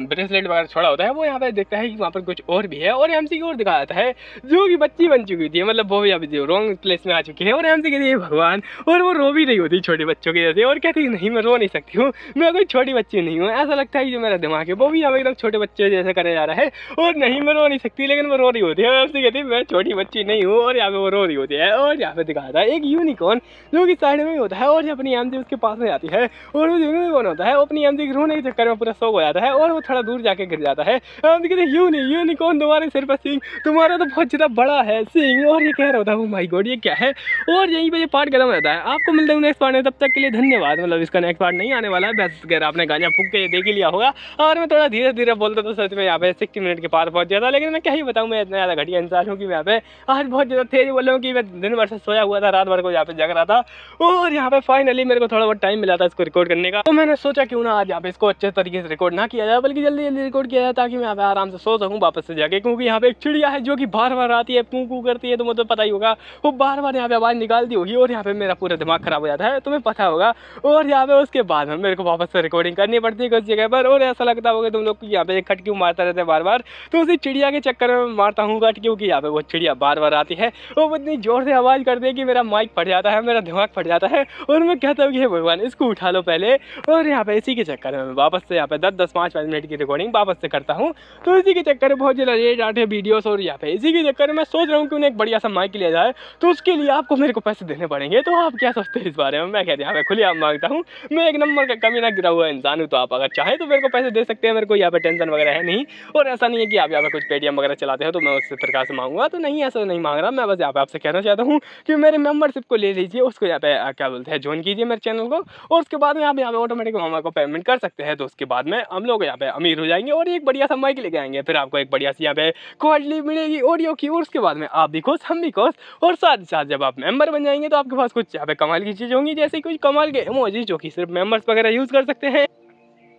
Speaker 1: ब्रेसलेट वगैरह छोड़ा होता है वो यहाँ पे देखता है कि वहाँ पर कुछ और भी है और एमसी की ओर दिखाया जाता है जो कि बच्ची बन चुकी थी, मतलब वो भी अभी रॉन्ग प्लेस में आ चुकी है। और एमसी कहती है भगवान, और वो रो भी नहीं होती छोटे बच्चों के जैसे और कहती है नहीं मैं रो नहीं सकती हूँ, मैं कोई छोटी बच्ची नहीं हूँ। ऐसा लगता है कि जो मेरा दिमाग है वो भी अब एकदम छोटे बच्चे जैसे करे जा रहा है और नहीं मैं रो नहीं सकती लेकिन वो रो रही होती है। एमसी कहती है मैं छोटी बच्ची नहीं हूँ और यहाँ पे वो रो रही होती है। और यहाँ पे दिखाया था एक यूनिकॉर्न जो कि साइड में ही होता है और जब अपनी एमसी उसके पास में आती है और वो यूनिकॉर्न होता है वो अपनी एमसी के रोने के चक्कर में पूरा शौक हो जाता है और वो थोड़ा दूर जाके गिर जाता है। एमसी कहते हैं यूनिकॉर्न तुम्हारे सिर पर सिंह, तुम्हारा तो बहुत ज़्यादा बड़ा है सिंह। और ये कह रहा होता है माय गॉड ये क्या है। और यहीं पे ये पार्ट खत्म होता है। आपको मिलता है नेक्स्ट पार्ट में, तब तक के लिए धन्यवाद। मतलब इसका नेक्स्ट पार्ट नहीं आने वाला है, बस अगर आपने गाना फूक के देख ही लिया होगा। और मैं थोड़ा धीरे धीरे बोलता तो सच में यहाँ पे 60 मिनट के पार पहुंच जाता, लेकिन मैं क्या ही बताऊँ मैं इतना ज़्यादा घटिया इंसान हूँ कि मैं यहाँ पे आज बहुत ज़्यादा तेज बोल रहा हूँ कि मैं दिन भर से सोया हुआ था, रात भर को यहाँ पे जग रहा था। और यहाँ पे फाइनली मेरे को थोड़ा बहुत टाइम मिला था इसको रिकॉर्ड करने का, तो मैंने सोचा क्यों ना आज यहाँ पे इसको अच्छे तरीके से रिकॉर्ड ना किया जाए बल्कि जल्दी जल्दी रिकॉर्ड किया जाए ताकि मैं यहाँ पे आराम से सो सकूँ वापस से जाके। क्योंकि यहाँ पे एक चिड़िया है जो कि बार बार आती है कूं कूं करती है, तो मुझे पता ही होगा वो बार बार यहाँ पे आवाज़ निकालती होगी और यहाँ पे मेरा पूरा दिमाग खराब हो जाता है, तुम्हें पता होगा। और यहाँ पे उसके बाद में मेरे को वापस से रिकॉर्डिंग करनी पड़ती है कुछ जगह पर। और ऐसा लगता होगा तुम लोग यहाँ पे कट क्यों मारता रहता है बार बार, तो उसी चिड़िया के चक्कर में मारता हूँ कट, क्योंकि यहाँ पे वो चिड़िया बार बार आती है वो इतनी जोर से आवाज़ करती है कि मेरा माइक फट जाता है, मेरा दिमाग फट जाता है। और मैं कहता हूँ कि भगवान इसको उठा लो पहले। और यहाँ पे इसी के चक्कर में मैं वापस से यहाँ पे 10-5 मिनट की रिकॉर्डिंग वापस से करता हूँ, तो इसी के चक्कर में बहुत ज़्यादा लेट आते हैं वीडियोस। और यहाँ पे इसी के चक्कर में मैं सोच रहा हूँ कि उन्हें एक बढ़िया सा माइक लिया जाए, तो उसके लिए आपको मेरे को पैसे देने पड़ेंगे। तो आप क्या सोचते हैं इस बारे में? मैं कहते हैं यहाँ पे खुली आप मांगता हूँ, मैं एक नंबर का कमी ना गिरा हुआ इंसान हूँ, तो आप अगर चाहें तो मेरे को पैसे दे सकते हैं, मेरे को यहाँ पे टेंशन वगैरह है नहीं। और ऐसा नहीं है कि आप यहाँ पे कुछ पेटीएम वगैरह चलाते हो तो मैं उस प्रकार से मांगूंगा, तो नहीं ऐसा नहीं मांग रहा। मैं बस यहाँ पे आपसे कहना चाहता हूँ कि मेरे मेंबरशिप को ले लीजिए, उसको यहाँ पे क्या बोलते हैं ज्वाइन कीजिए मेरे चैनल को, और उसके बाद में आप यहाँ पे ऑटोमेटिक मामा को पेमेंट कर सकते हैं। तो उसके बाद में हम लोग यहाँ पे अमीर हो जाएंगे और एक बढ़िया सा माइक लेके आएंगे, फिर आपको एक बढ़िया सी यहाँ पे क्वालिटी मिलेगी ऑडियो की, और उसके बाद में आप भी खुश हम भी खुश। और साथ ही साथ जब आप मेंबर बन जाएंगे तो आपके पास कुछ यहाँ पे कमाल की चीज़ होंगी, जैसे कुछ कमाल के इमोजी जो कि सिर्फ मेंबर्स वगैरह यूज़ कर सकते हैं।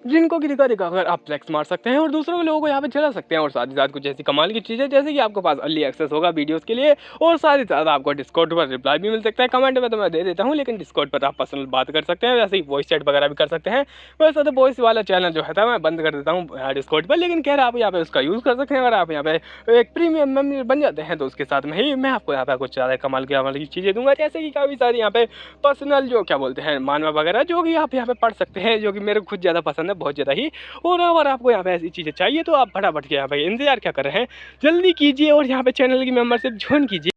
Speaker 1: जिनको कि दिखा कर आप फ्लेक्स मार सकते हैं और दूसरों लोगों को यहाँ पे चला सकते हैं। और साथ ही साथ कुछ ऐसी कमाल की चीज़ें जैसे कि आपके पास अर्ली एक्सेस होगा वीडियोस के लिए, और साथ ही साथ आपको डिस्कॉर्ड पर रिप्लाई भी मिल सकता है। कमेंट में तो मैं दे देता हूँ, लेकिन डिस्कॉर्ड पर आप पर्सनल बात कर सकते हैं, वैसे ही वॉइस चैट वगैरह भी कर सकते हैं। वैसे तो वॉइस वाला चैनल जो है मैं बंद कर देता हूँ डिस्कॉर्ड पर, लेकिन कह रहा आप यहाँ पे उसका यूज़ कर सकते हैं। अगर आप यहाँ पे एक प्रीमियम मेंबर बन जाते हैं तो उसके साथ में ही मैं आपको यहाँ पे कुछ ज़्यादा कमाल की चीज़ें दूंगा, जैसे कि काफ़ी सारी यहाँ पे पर्सनल जो क्या बोलते हैं मानवा वगैरह, जो कि आप यहाँ पे पढ़ सकते हैं, जो कि मेरे को खुद ज़्यादा पसंद है, बहुत ज़्यादा ही। और अगर आपको यहाँ पे ऐसी चीज़ें चाहिए तो आप फटाफट के यहाँ पे इंतजार क्या कर रहे हैं, जल्दी कीजिए और यहाँ पे चैनल की मेंबरशिप ज्वाइन कीजिए।